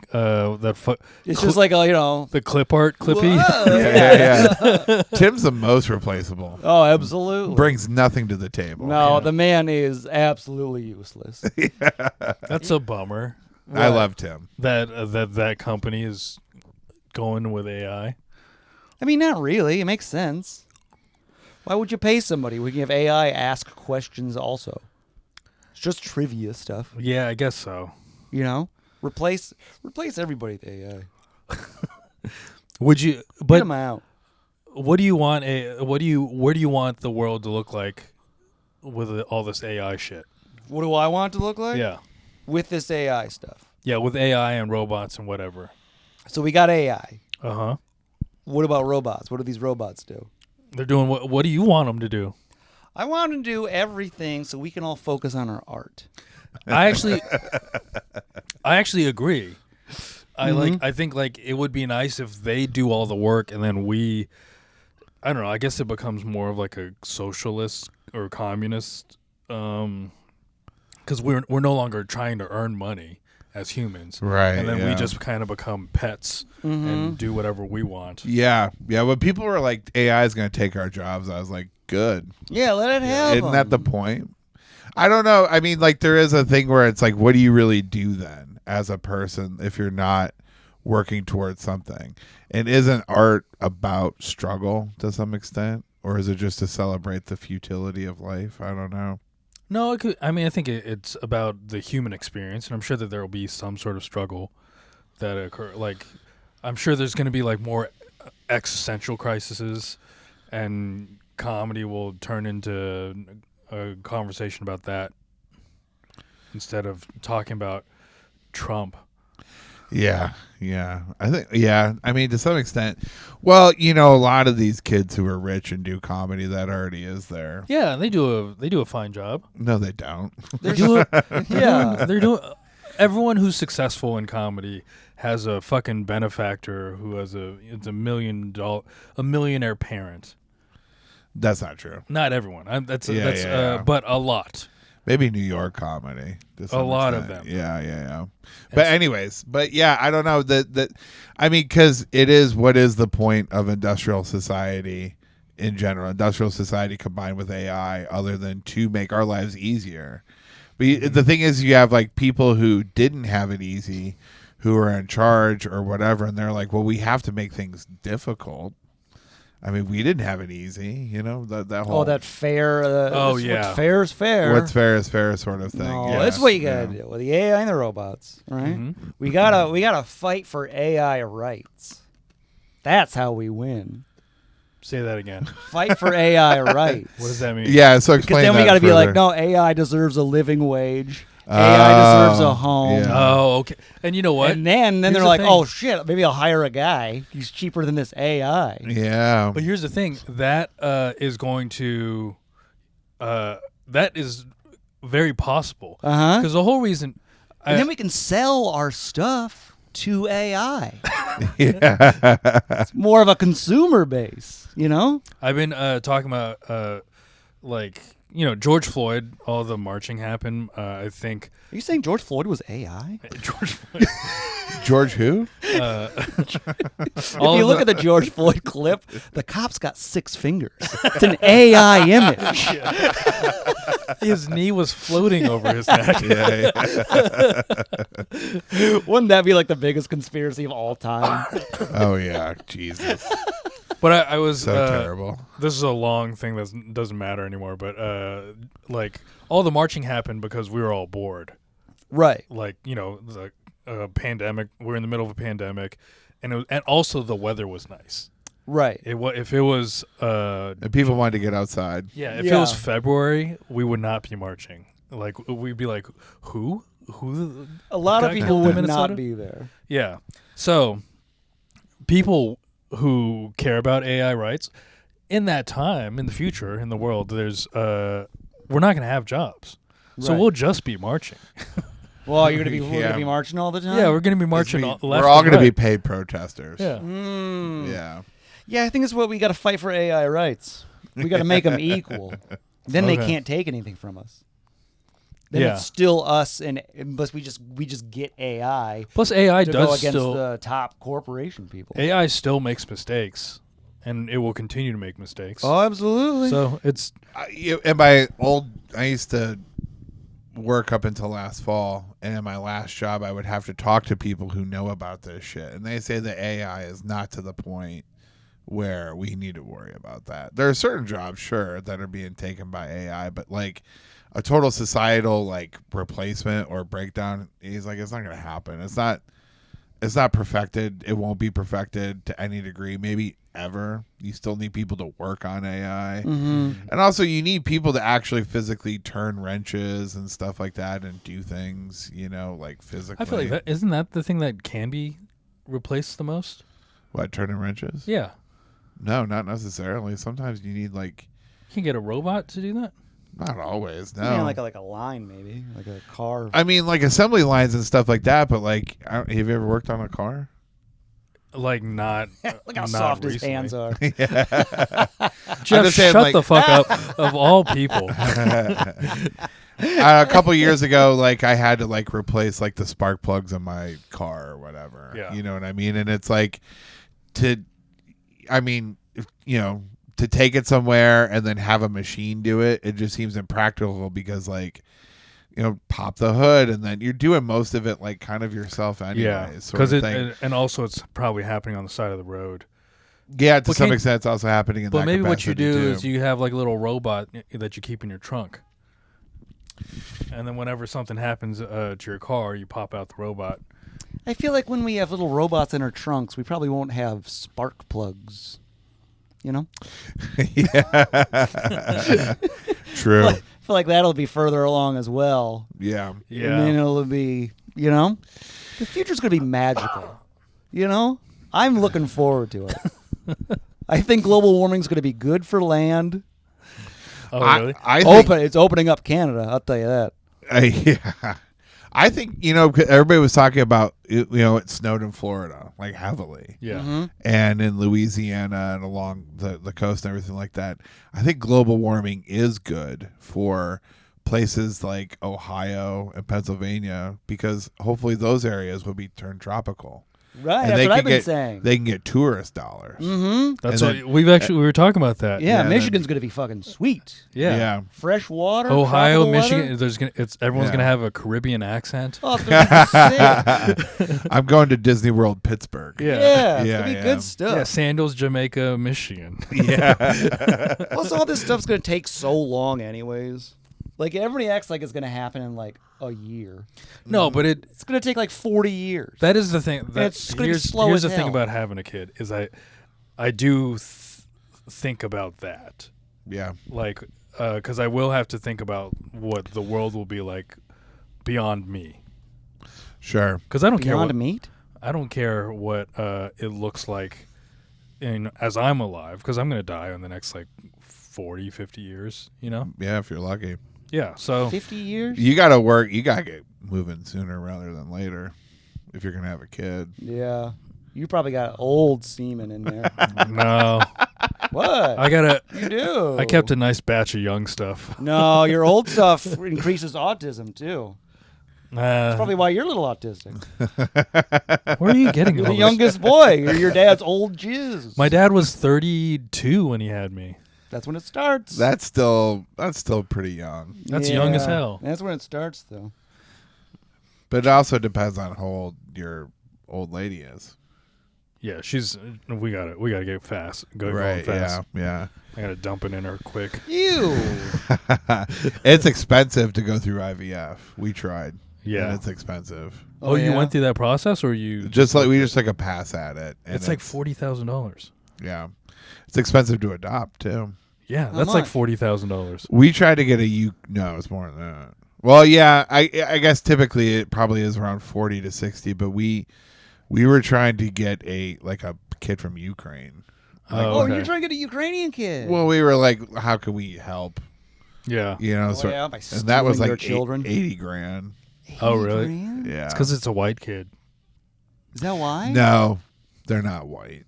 It's just like, the clip art clippy. Whoa. Yeah. Tim's the most replaceable. Oh, absolutely. Brings nothing to the table. No, Yeah. the man is absolutely useless. That's a bummer. I love Tim. That company is going with AI. I mean, not really. It makes sense. Why would you pay somebody? We can have AI ask questions also. It's just trivia stuff, Yeah, I guess so. you know? Replace everybody with AI. Would you? Get But them out. what do you want? Where do you want the world to look like with all this AI shit? What do I want it to look like? Yeah, With this AI stuff. yeah, with AI and robots and whatever. So we got AI. Uh huh. What about robots? What do these robots do? They're doing what? What do you want them to do? I want them to do everything so we can all focus on our art. I actually agree. I think like it would be nice if they do all the work and then I don't know, I guess it becomes more of like a socialist or communist cuz we're no longer trying to earn money as humans. Right. And then yeah. we just kind of become pets and do whatever we want. Yeah. Yeah. When people were like, AI is going to take our jobs, I was like, good. Yeah, let it have Isn't that the point? I don't know. I mean, like, there is a thing where it's like, what do you really do then as a person if you're not working towards something? And isn't art about struggle to some extent? Or is it just to celebrate the futility of life? I don't know. No, it could, I mean, I think it's about the human experience, and I'm sure that there will be some sort of struggle that occur. Like, I'm sure there's going to be like more existential crises, and comedy will turn into a conversation about that instead of talking about Trump. Yeah, yeah. I think, yeah. I mean, to some extent, well, a lot of these kids who are rich and do comedy, that already is there. Yeah, they do a fine job. No, they don't. They do Yeah. they're doing. Everyone who's successful in comedy has a fucking benefactor who has it's a millionaire parent. That's not true. Not everyone. That's Yeah. but a lot. Maybe New York comedy. to some A lot of extent. them. Yeah. But anyways, I don't know that. I mean, because it is what is the point of industrial society in general? Industrial society combined with AI, other than to make our lives easier. But the thing is, you have like people who didn't have it easy, who are in charge or whatever, and they're like, well, we have to make things difficult. I mean, we didn't have it easy, you know, that whole. Oh, that fair. Oh, yeah. What's fair is fair. What's fair is fair sort of thing. No, Yeah, that's what you yeah. gotta do with the AI and the robots, right? Mhm. We gotta fight for AI rights. That's how we win. Say that again. Fight for AI rights. What does that mean? Yeah, so Because explain then we that got to be like, further. no, AI deserves a living wage. AI deserves a home. yeah. Oh, okay. And you know what? And then Here's they're the like, thing. oh shit, maybe I'll hire a guy. He's cheaper than this AI. Yeah. But here's the thing. That is going to that is very possible. Uh-huh. Because the whole reason And then we can sell our stuff to AI. Yeah. It's more of a consumer base, you know? I've been talking about like, you know, George Floyd, all the marching happened. I think Are you saying George Floyd was AI? George Floyd. George who? If you look at the George Floyd clip, the cop's got 6 fingers. It's an AI image. His knee was floating over his neck. Yeah, yeah. Wouldn't that be like the biggest conspiracy of all time? Oh yeah, Jesus, But I was so terrible. This is a long thing that doesn't matter anymore. But like all the marching happened because we were all bored. Right. Like, you know, the pandemic. We're in the middle of a pandemic, and also the weather was nice. Right. If it was And people wanted to get outside. if it was February, we would not be marching. Like we'd be like, who? A lot of Got people to would Minnesota? not be there. Yeah. So people who care about AI rights in that time in the future in the world, there's we're not going to have jobs, so Right. we'll just be marching. Well, we're gonna Yeah. be marching all the time. Yeah, we're going to be marching. We're Left all and going to be right. paid protesters. Yeah. Yeah. Yeah, I think it's what we got to fight for AI rights. We got to make them equal. Then they Okay. can't take anything from us. Then Yeah. it's still us, and but we just get AI Plus, AI to go does against still the top corporation people. AI still makes mistakes, and it will continue to make mistakes. Oh, absolutely. So it's I used to work up until last fall, and in my last job, I would have to talk to people who know about this shit, and they say that AI is not to the point where we need to worry about that. There are certain jobs, sure, that are being taken by AI, but like a total societal like replacement or breakdown, he's like, it's not going to happen. It's not perfected. It won't be perfected to any degree, maybe ever. You still need people to work on AI. Mm-hmm. And also you need people to actually physically turn wrenches and stuff like that and do things, you know, like physically. I feel like isn't that the thing that can be replaced the most? What, turning wrenches? Yeah. No, not necessarily. Sometimes you need like, You can get a robot to do that? not always, no. I mean, like a line, maybe like a car. I mean, like assembly lines and stuff like that, but like, have you ever worked on a car? Like not Look how not soft his recently. hands are. Jeff, just saying, shut like- the fuck up of all people. A couple years ago, like I had to like replace like the spark plugs in my car or whatever. Yeah. You know what I mean? And it's like to take it somewhere and then have a machine do it, it just seems impractical because like, you know, pop the hood and then you're doing most of it like kind of yourself anyways. Yeah, sort of because thing. and also it's probably happening on the side of the road. Yeah, to But some can- extent, it's also happening in But that maybe what you capacity, do too. is you have like a little robot that you keep in your trunk, and then whenever something happens to your car, you pop out the robot. I feel like when we have little robots in our trunks, we probably won't have spark plugs. You know? Yeah. True. I feel like that'll be further along as well. Yeah. And then it'll be, you know? The future's going to be magical. You know? I'm looking forward to it. I think global warming's going to be good for land. Oh, really? I think, It's opening up Canada, I'll tell you that. yeah. I think, you know, everybody was talking about, you know, it snowed in Florida, like heavily. Yeah. Mm-hmm. And in Louisiana and along the coast and everything like that. I think global warming is good for places like Ohio and Pennsylvania because hopefully those areas will be turned tropical. Right, And that's they what can I've been get saying. they can get tourist dollars. Mm-hmm. That's And what we were talking about that. Yeah, Yeah, Michigan's going to be fucking sweet. Yeah. Fresh water, Ohio, tropical Michigan. weather. Everyone's Yeah. gonna have a Caribbean accent. Oh, it's gonna be sick. I'm going to Disney World Pittsburgh. Yeah, it's Yeah, gonna be yeah. good Yeah, stuff. Sandals, Jamaica, Michigan. Yeah. Plus, all this stuff's gonna take so long, anyways. Like everybody acts like it's gonna happen in like a year. No, but It's gonna take like 40 years. that is the thing. That, it's gonna be here's slow here's as the thing hell. about having a kid is I do think about that. Yeah. Like, because I will have to think about what the world will be like beyond me. Sure. Because I don't care Beyond what meat. I don't care what it looks like as I'm alive, because I'm gonna die in the next like 40, 50 years. You know? Yeah, if you're lucky. Yeah. So 50 years. You got to work. You got to get moving sooner rather than later if you're going to have a kid. Yeah. You probably got old semen in there. no, What? You do. I kept a nice batch of young stuff. No, your old stuff increases autism too. That's probably why you're a little autistic. Where are you getting You're all the this? youngest boy. You're your dad's old jizz. My dad was 32 when he had me. That's when it starts. That's still pretty young. That's young as Yeah. hell. That's when it starts, though. But it also depends on how old your old lady is. Yeah, we got to get fast. Going Right. fast. Yeah. I got to dump it in her quick. Ew. It's expensive to go through IVF. We tried. Yeah. And it's expensive. Oh, you yeah? went through that process, or you Just like we just took a pass at it. And It's like $40,000. Yeah. It's expensive to adopt too. Yeah, How that's like much? $40,000. We tried to get no, it's more than that. Well, yeah, I guess typically it probably is around 40 to 60, but we were trying to get a kid from Ukraine. Oh, okay. you're trying to get a Ukrainian kid. Well, we were like, how can we help? Yeah. You know, Oh, yeah, by and that was stealing like their children. 80 grand. Oh, really? $80,000? Yeah. It's because it's a white kid. Is that why? No, they're not white.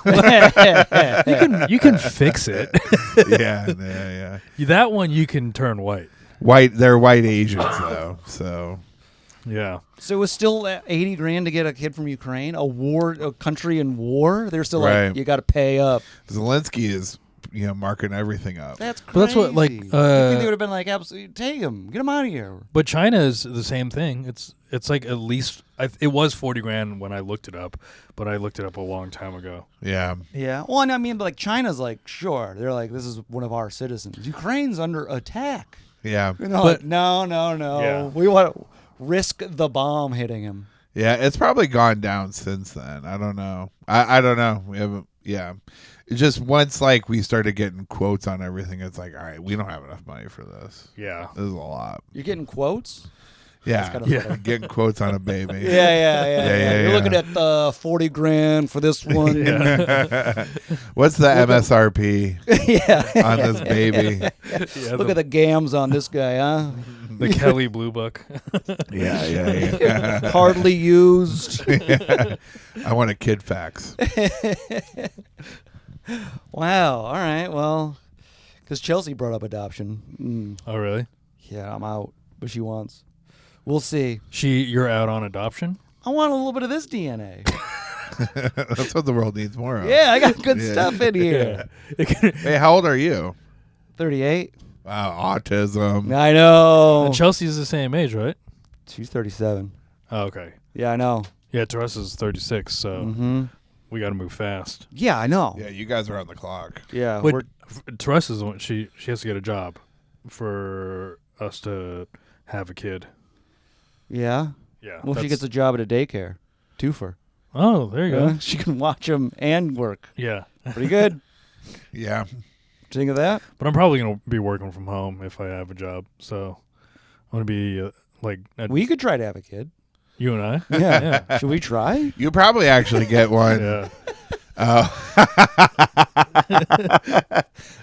You can fix it. Yeah. That one you can turn white. They're white Asians though, so Yeah. So it was still $80,000 to get a kid from Ukraine, a country in war. They're still Right. like, you got to pay up. Zelensky is marking everything up. That's crazy. But that's what, like, you think they would have been like, absolutely, take him, get him out of here. But China is the same thing. It's like at least it was $40,000 when I looked it up, but I looked it up a long time ago. Yeah. Yeah. Well, and I mean, like China's like, sure, they're like, this is one of our citizens. Ukraine's under attack. Yeah. You know, But- like, no. Yeah. We want to risk the bomb hitting him. Yeah, it's probably gone down since then. I don't know. I don't know. We haven't. Yeah, it's just once like we started getting quotes on everything, it's like, all right, we don't have enough money for this. Yeah. This is a lot. You're getting quotes? Yeah, kinda Yeah. getting quotes on a baby. Yeah. You're yeah. looking at $40,000 for this one. What's the MSRP yeah. on this baby? Yeah, Look at the gams on this guy, huh? the Kelly Blue Book. Yeah. Hardly used. I want a kid fax. Wow. All right. Well, because Chelsea brought up adoption. Oh, really? Yeah, I'm out. But she wants. We'll see. You're out on adoption? I want a little bit of this DNA. That's what the world needs more of. Yeah, I got good Yeah. stuff in here. Hey, how old are you? 38. Wow, autism. I know. And Chelsea's the same age, right? She's 37. Oh, okay. Yeah, I know. Yeah, Teresa's 36, so Mm-hmm. we got to move fast. Yeah, I know. Yeah, you guys are on the clock. Yeah. But Teresa's the one, she has to get a job for us to have a kid. Yeah. Yeah. Well, she that's- gets a job at a daycare. Twofer. Oh, there you go. She can watch them and work. Yeah. Pretty good. Yeah. What you think of that? But I'm probably going to be working from home if I have a job. So I'm going to be We could try to have a kid. you and I. Yeah. Should we try? You probably actually get one. Yeah. Oh.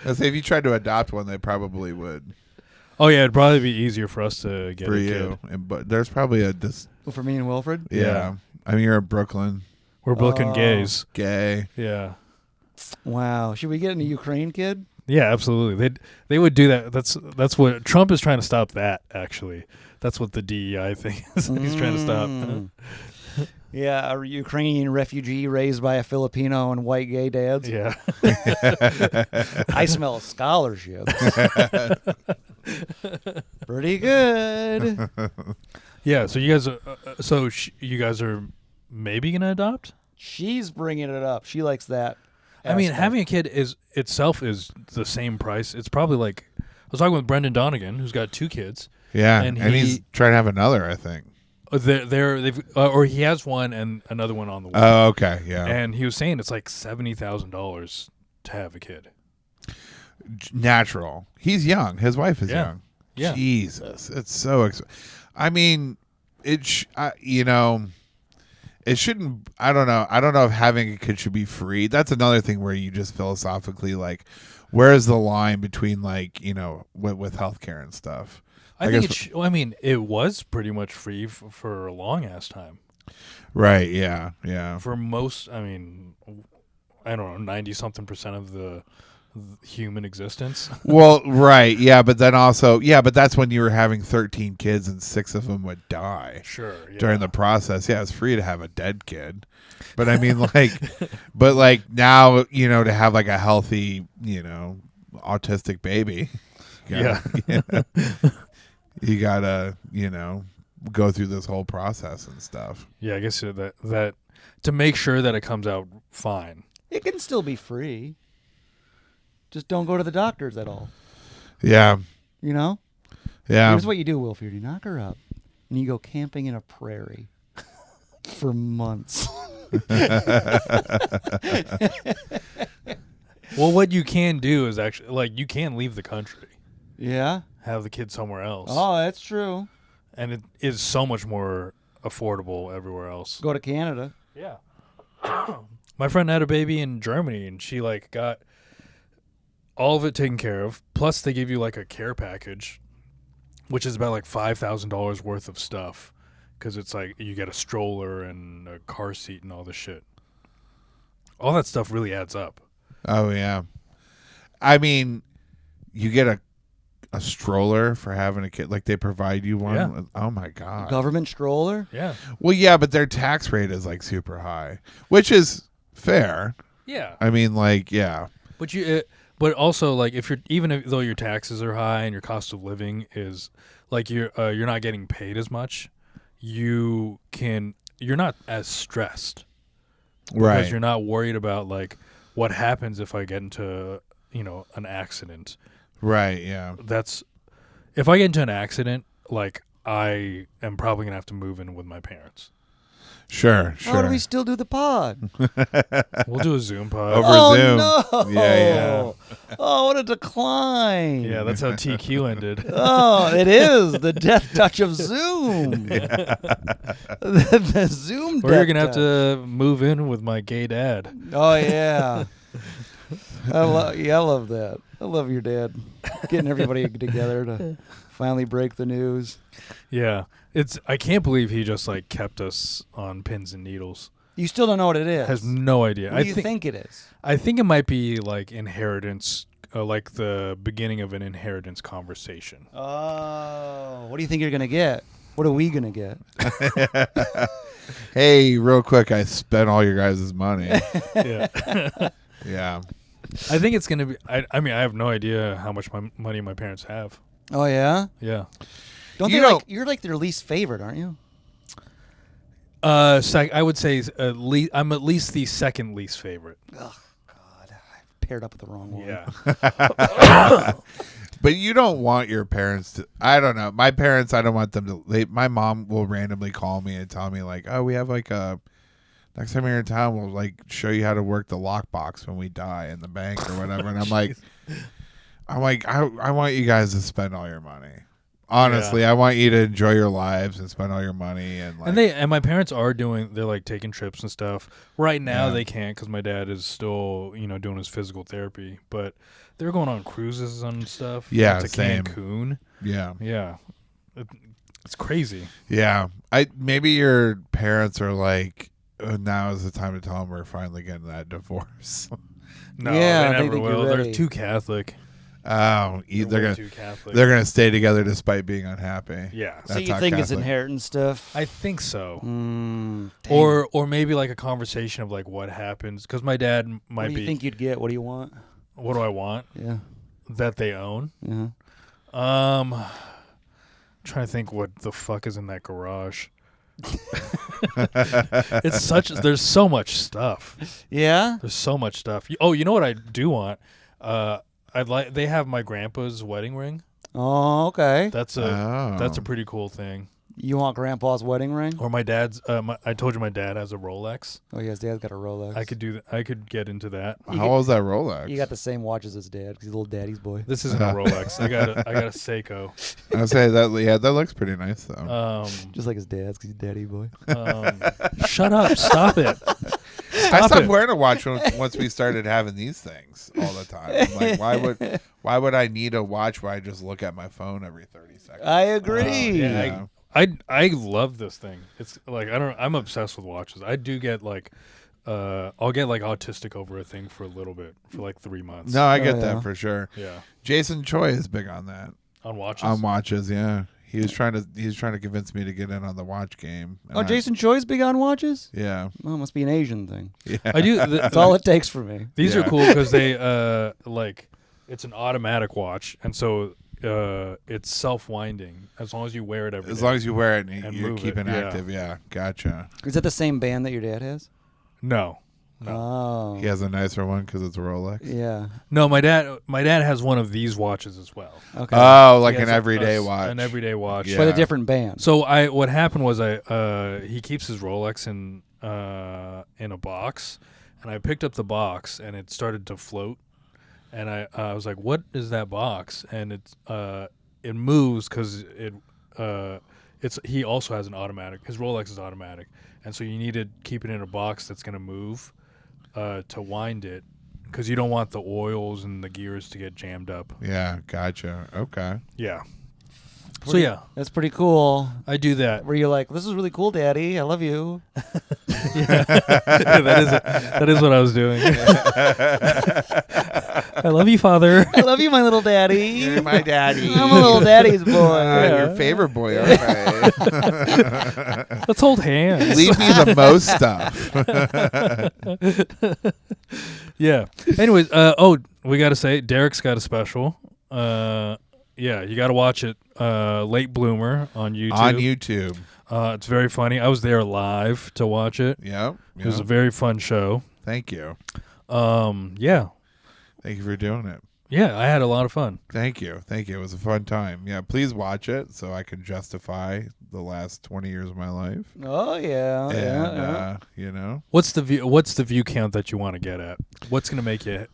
Let's say if you tried to adopt one, they probably would Oh, yeah. It'd probably be easier for us to get for a you. kid. But there's probably a Well, for me and Wilfred? yeah. Yeah. I mean, you're in Brooklyn, We're booking Oh. gays. gay. Yeah. Wow. Should we get a Ukraine kid? Yeah, absolutely. They would do that. That's what Trump is trying to stop. That actually, that's what the DEI thing is. He's trying to stop. Mm. Yeah, a Ukrainian refugee raised by a Filipino and white gay dads. Yeah. I smell scholarships. Pretty good. Yeah. So you guys are. You guys are maybe gonna adopt. She's bringing it up. She likes that. I mean, aspect. having a kid is the same price. It's probably like I was talking with Brendan Donegan, who's got 2 kids. Yeah, And and he's trying to have another, I think. Or he has one and another one on the way. Oh, okay, yeah. And he was saying it's like $70,000 to have a kid. Natural. He's young. His wife is young. Yeah. Jesus, it's so. I mean, it shouldn't. I don't know. I don't know if having a kid should be free. That's another thing where you just philosophically like, where's the line between like with healthcare and stuff. I think I mean, it was pretty much free for a long ass time. Right. Yeah. Yeah. For most, I mean, I don't know, 90-something% of the human existence. Well, right. Yeah. But then also, but that's when you were having 13 kids and 6 of them would die. Sure. Yeah. During the process. Yeah. It's free to have a dead kid. But I mean, but now, to have like a healthy, autistic baby. Yeah. You gotta, go through this whole process and stuff. Yeah, I guess that to make sure that it comes out fine. It can still be free. Just don't go to the doctors at all. Yeah. Yeah. Here's what you do, Wilfred. You knock her up, and you go camping in a prairie for months. Well, what you can do is actually, you can leave the country. Yeah. Have the kid somewhere else. Oh, that's true. And it is so much more affordable everywhere else. Go to Canada. Yeah. My friend had a baby in Germany, and she got all of it taken care of. Plus, they give you a care package, which is about $5,000 worth of stuff, because it's you get a stroller and a car seat and all this shit. All that stuff really adds up. Oh yeah. I mean, you get a stroller for having a kid. They provide you one. Yeah. Oh my god. Government stroller? Yeah. Well, yeah, but their tax rate is super high, which is fair. Yeah. I mean, yeah. But but also if though your taxes are high and your cost of living is you're not getting paid as much, you're not as stressed. Right. Because you're not worried about what happens if I get into an accident. Right, yeah. If I get into an accident, I am probably gonna have to move in with my parents. Sure. How do we still do the pod? We'll do a Zoom pod. Over Zoom. No. Yeah. Oh, what a decline. Yeah, that's how TQ ended. Oh, it is the death touch of Zoom. the Zoom. Or you're gonna have to move in with my gay dad. Oh yeah. I love that. I love your dad getting everybody together to finally break the news. Yeah, I can't believe he just kept us on pins and needles. You still don't know what it is. Has no idea. What do you think it is? I think it might be inheritance, the beginning of an inheritance conversation. Oh, what do you think you're gonna get? What are we gonna get? Hey, real quick, I spent all your guys' money. Yeah. Yeah. I think it's gonna be. I mean, I have no idea how much money my parents have. Oh yeah. Yeah. Don't You they know- you're their least favorite, aren't you? I would say I'm at least the second least favorite. Oh God, I paired up with the wrong one. Yeah. But you don't want your parents to. I don't know. My parents, I don't want them to. My mom will randomly call me and tell me oh, we have a. Next time you're in town, we'll show you how to work the lockbox when we die in the bank or whatever. And I'm I want you guys to spend all your money. Honestly, I want you to enjoy your lives and spend all your money and my parents are they're taking trips and stuff. Right now they can't because my dad is still doing his physical therapy, but they're going on cruises and stuff. Yeah, to same. Cancun. Yeah. It's crazy. Yeah. Maybe your parents are now is the time to tell them we're finally getting that divorce. No, Yeah, they they never think you're will. They're ready. too Catholic. Oh, Way too Catholic. they're gonna stay together despite being unhappy. Yeah. So That's you how think it's Catholic- inheritance stuff? I think so. Dang. Or maybe like a conversation of like what happens, because my dad might what do you be. think you'd get? What do you want? What do I want Yeah. that they own? Yeah. Trying to think what the fuck is in that garage. It's such. There's so much stuff. Yeah. There's so much stuff. Oh, you know what I do want? I'd like. They have my grandpa's wedding ring. Oh, okay. That's a pretty cool thing. You want Grandpa's wedding ring? Or my dad's. I told you my dad has a Rolex. Oh, yes, Dad's got a Rolex. I could do that. I could get into that. How old is that Rolex? You got the same watch as his dad because he's a little daddy's boy. This isn't a Rolex. I got a Seiko. I'll say that. Yeah, that looks pretty nice though. Just like his dad's because he's daddy boy. Shut up! Stop it! I stopped it. wearing a watch once we started having these things all the time. I'm like, why would I need a watch where I just look at my phone every 30 seconds? I agree. Yeah, I love this thing. It's like I'm obsessed with watches. I do get like I'll get like autistic over a thing for a little bit for like 3 months. No, I get yeah. that for sure. Yeah. Jason Choi is big on that. On watches. On watches, yeah. He was trying to convince me to get in on the watch game. Oh, Jason Choi's big on watches? Yeah. Well, it must be an Asian thing. Yeah. I do. That's all it takes for me. These are Yeah. cool because they like it's an automatic watch, and so it's self-winding as long as you wear it every As day. long as you wear it and And you're move it, keeping yeah. active, yeah. Gotcha. Is that the same band that your dad has? No. Oh. He has a nicer one because it's a Rolex. Yeah. No, my dad has one of these watches as well. Okay. Oh, like He an has everyday watch. An everyday watch. Yeah. But a different band. So what happened was he keeps his Rolex in a box, and I picked up the box and it started to float, and I was like, "What is that box?" And it moves because he also has an automatic. His Rolex is automatic, and so you need to keep it in a box that's gonna move to wind it, because you don't want the oils and the gears to get jammed up. Yeah, gotcha. Okay. Yeah. So yeah, That's pretty cool. I do that. Where you're like, this is really cool, Daddy. I love you. That is what I was doing. I love you, Father. I love you, my little daddy. You're my daddy. I'm a little daddy's boy. Your favorite boy, all right. Let's hold hands. Leave me the most stuff. Yeah. Anyways, we got to say, Derek's got a special. Yeah, you got to watch it. Late Bloomer on YouTube. On YouTube. It's very funny. I was there live to watch it. Yep. It was a very fun show. Thank you. Yeah. Thank you for doing it. Yeah, I had a lot of fun. Thank you. Thank you. It was a fun time. Yeah, please watch it so I can justify the last 20 years of my life. Oh, yeah. And, you know. What's the view count that you want to get at? What's going to make you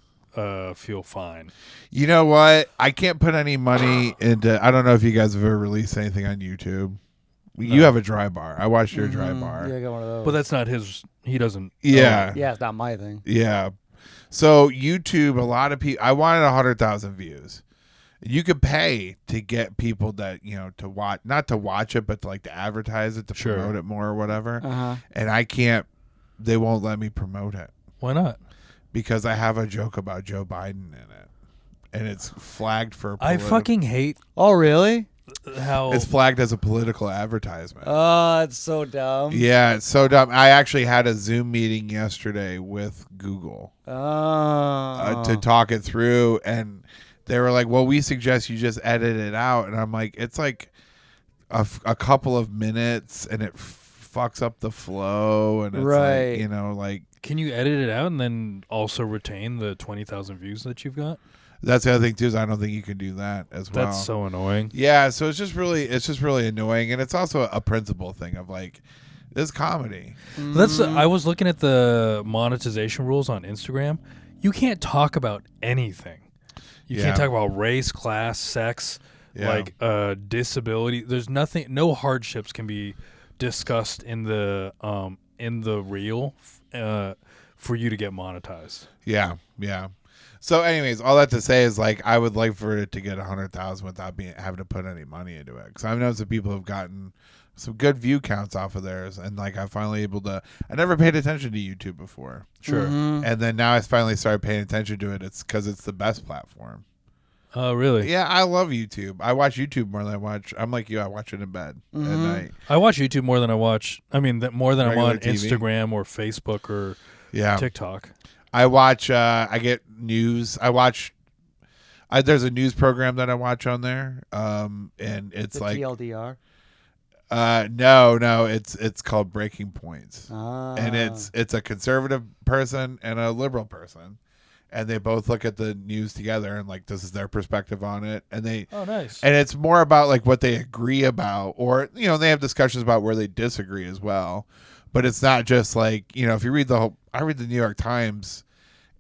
feel fine? You know what? I can't put any money into. I don't know if you guys have ever released anything on YouTube. You have a dry bar. I watched your dry bar. Yeah, I got one of those. But that's not his. He doesn't. Yeah. Yeah, it's not my thing. Yeah. So YouTube, a lot of people. I wanted 100,000 views. You could pay to get people that to watch, not to watch it, but to to advertise it, to Sure. promote it more or whatever. Uh-huh. And I can't. They won't let me promote it Why not? because I have a joke about Joe Biden in it, and it's flagged for. I fucking hate Oh, really? how It's flagged as a political advertisement. Oh, it's so dumb. Yeah, it's so dumb. I actually had a Zoom meeting yesterday with Google to talk it through, and they were like, "Well, we suggest you just edit it out." And I'm like, "It's like a couple of minutes, and it fucks up the flow, and it's Right. Can you edit it out and then also retain the 20,000 views that you've got? That's the other thing too. Is I don't think you can do that as well. That's so annoying. Yeah, so it's just really annoying, and it's also a principle thing of this comedy. That's I was looking at the monetization rules on Instagram. You can't talk about anything. You Yeah. can't talk about race, class, sex, Yeah. disability. There's nothing. No hardships can be discussed in the reel for you to get monetized. Yeah, yeah. So, anyways, all that to say is I would like for it to get 100,000 without having to put any money into it, because I've known some people have gotten some good view counts off of theirs, and I'm finally able to. I never paid attention to YouTube before, Sure. and then now I finally started paying attention to it. It's because it's the best platform. Oh, really? Yeah, I love YouTube. I watch YouTube more than I watch. I'm like you. I watch it in bed at night. I watch YouTube more than I watch. I mean, more than I'm Regular on TV? Instagram or Facebook or Yeah. TikTok. I watch. I get news. There's a news program that I watch on there. And it's The like TLDR. no, it's called Breaking Points, Ah. and it's a conservative person and a liberal person, and they both look at the news together and like this is their perspective on it, and Oh, nice. and it's more about like what they agree about, or they have discussions about where they disagree as well, but it's not just like if you read I read the New York Times.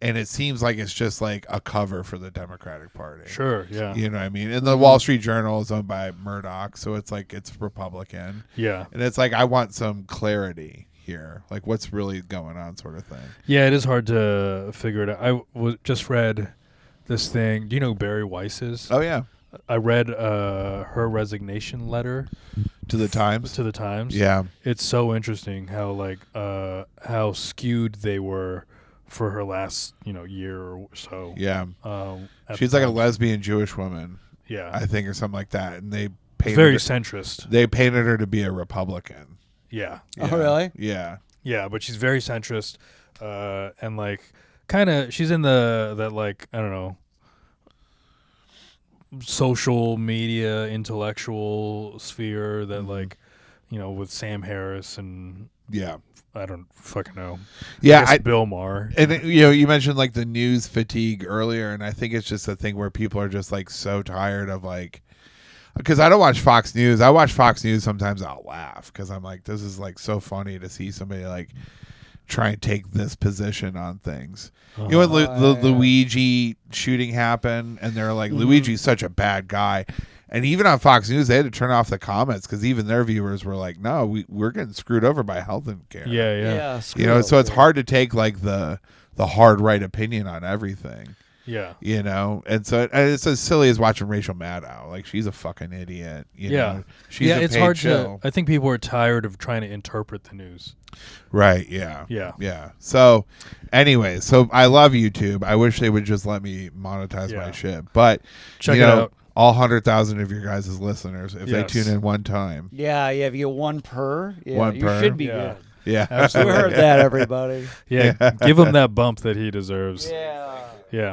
And it seems like it's just like a cover for the Democratic Party. Sure, yeah. You know what I mean? And the Wall Street Journal is owned by Murdoch, so it's like it's Republican. Yeah. And it's like I want some clarity here, like what's really going on, sort of thing. Yeah, it is hard to figure it out. I just read this thing. Do you know who Barry Weiss is? Oh yeah, I read her resignation letter to the Times. to the Times. Yeah, It's so interesting how skewed they were for her last year or so. yeah. At She's the like a Times. lesbian Jewish woman, Yeah. I think, or something like that. And they It's painted very her, centrist. they painted her to be a Republican. Yeah. Oh, Yeah. really? Yeah. Yeah, but she's very centrist, and like kind of she's in that like I don't know social media intellectual sphere that like with Sam Harris and Yeah. I don't fucking know. Yeah. I guess Bill Maher. And you mentioned like the news fatigue earlier, and I think it's just a thing where people are just like so tired of like, because I don't watch Fox News. I watch Fox News sometimes. I'll laugh because I'm like, this is like so funny to see somebody like try and take this position on things. You know when the Luigi shooting happened, and they're like, Luigi's such a bad guy. And even on Fox News, they had to turn off the comments because even their viewers were like, "No, we're getting screwed over by health care." Yeah. So it's hard to take like the hard right opinion on everything. Yeah. And so it's as silly as watching Rachel Maddow. Like she's a fucking idiot. She's a it's paid hard shill. I think people are tired of trying to interpret the news. Right. Yeah. Yeah. Yeah. So, anyway, I love YouTube. I wish they would just let me monetize my shit. But Check it out. All 100,000 of your guys' listeners, if they Yes. tune in one time. Yeah, if you get one per, One you per? should be Yeah. good. Yeah. We Absolutely. heard that, everybody. Yeah. Give him that bump that he deserves. Yeah. Yeah.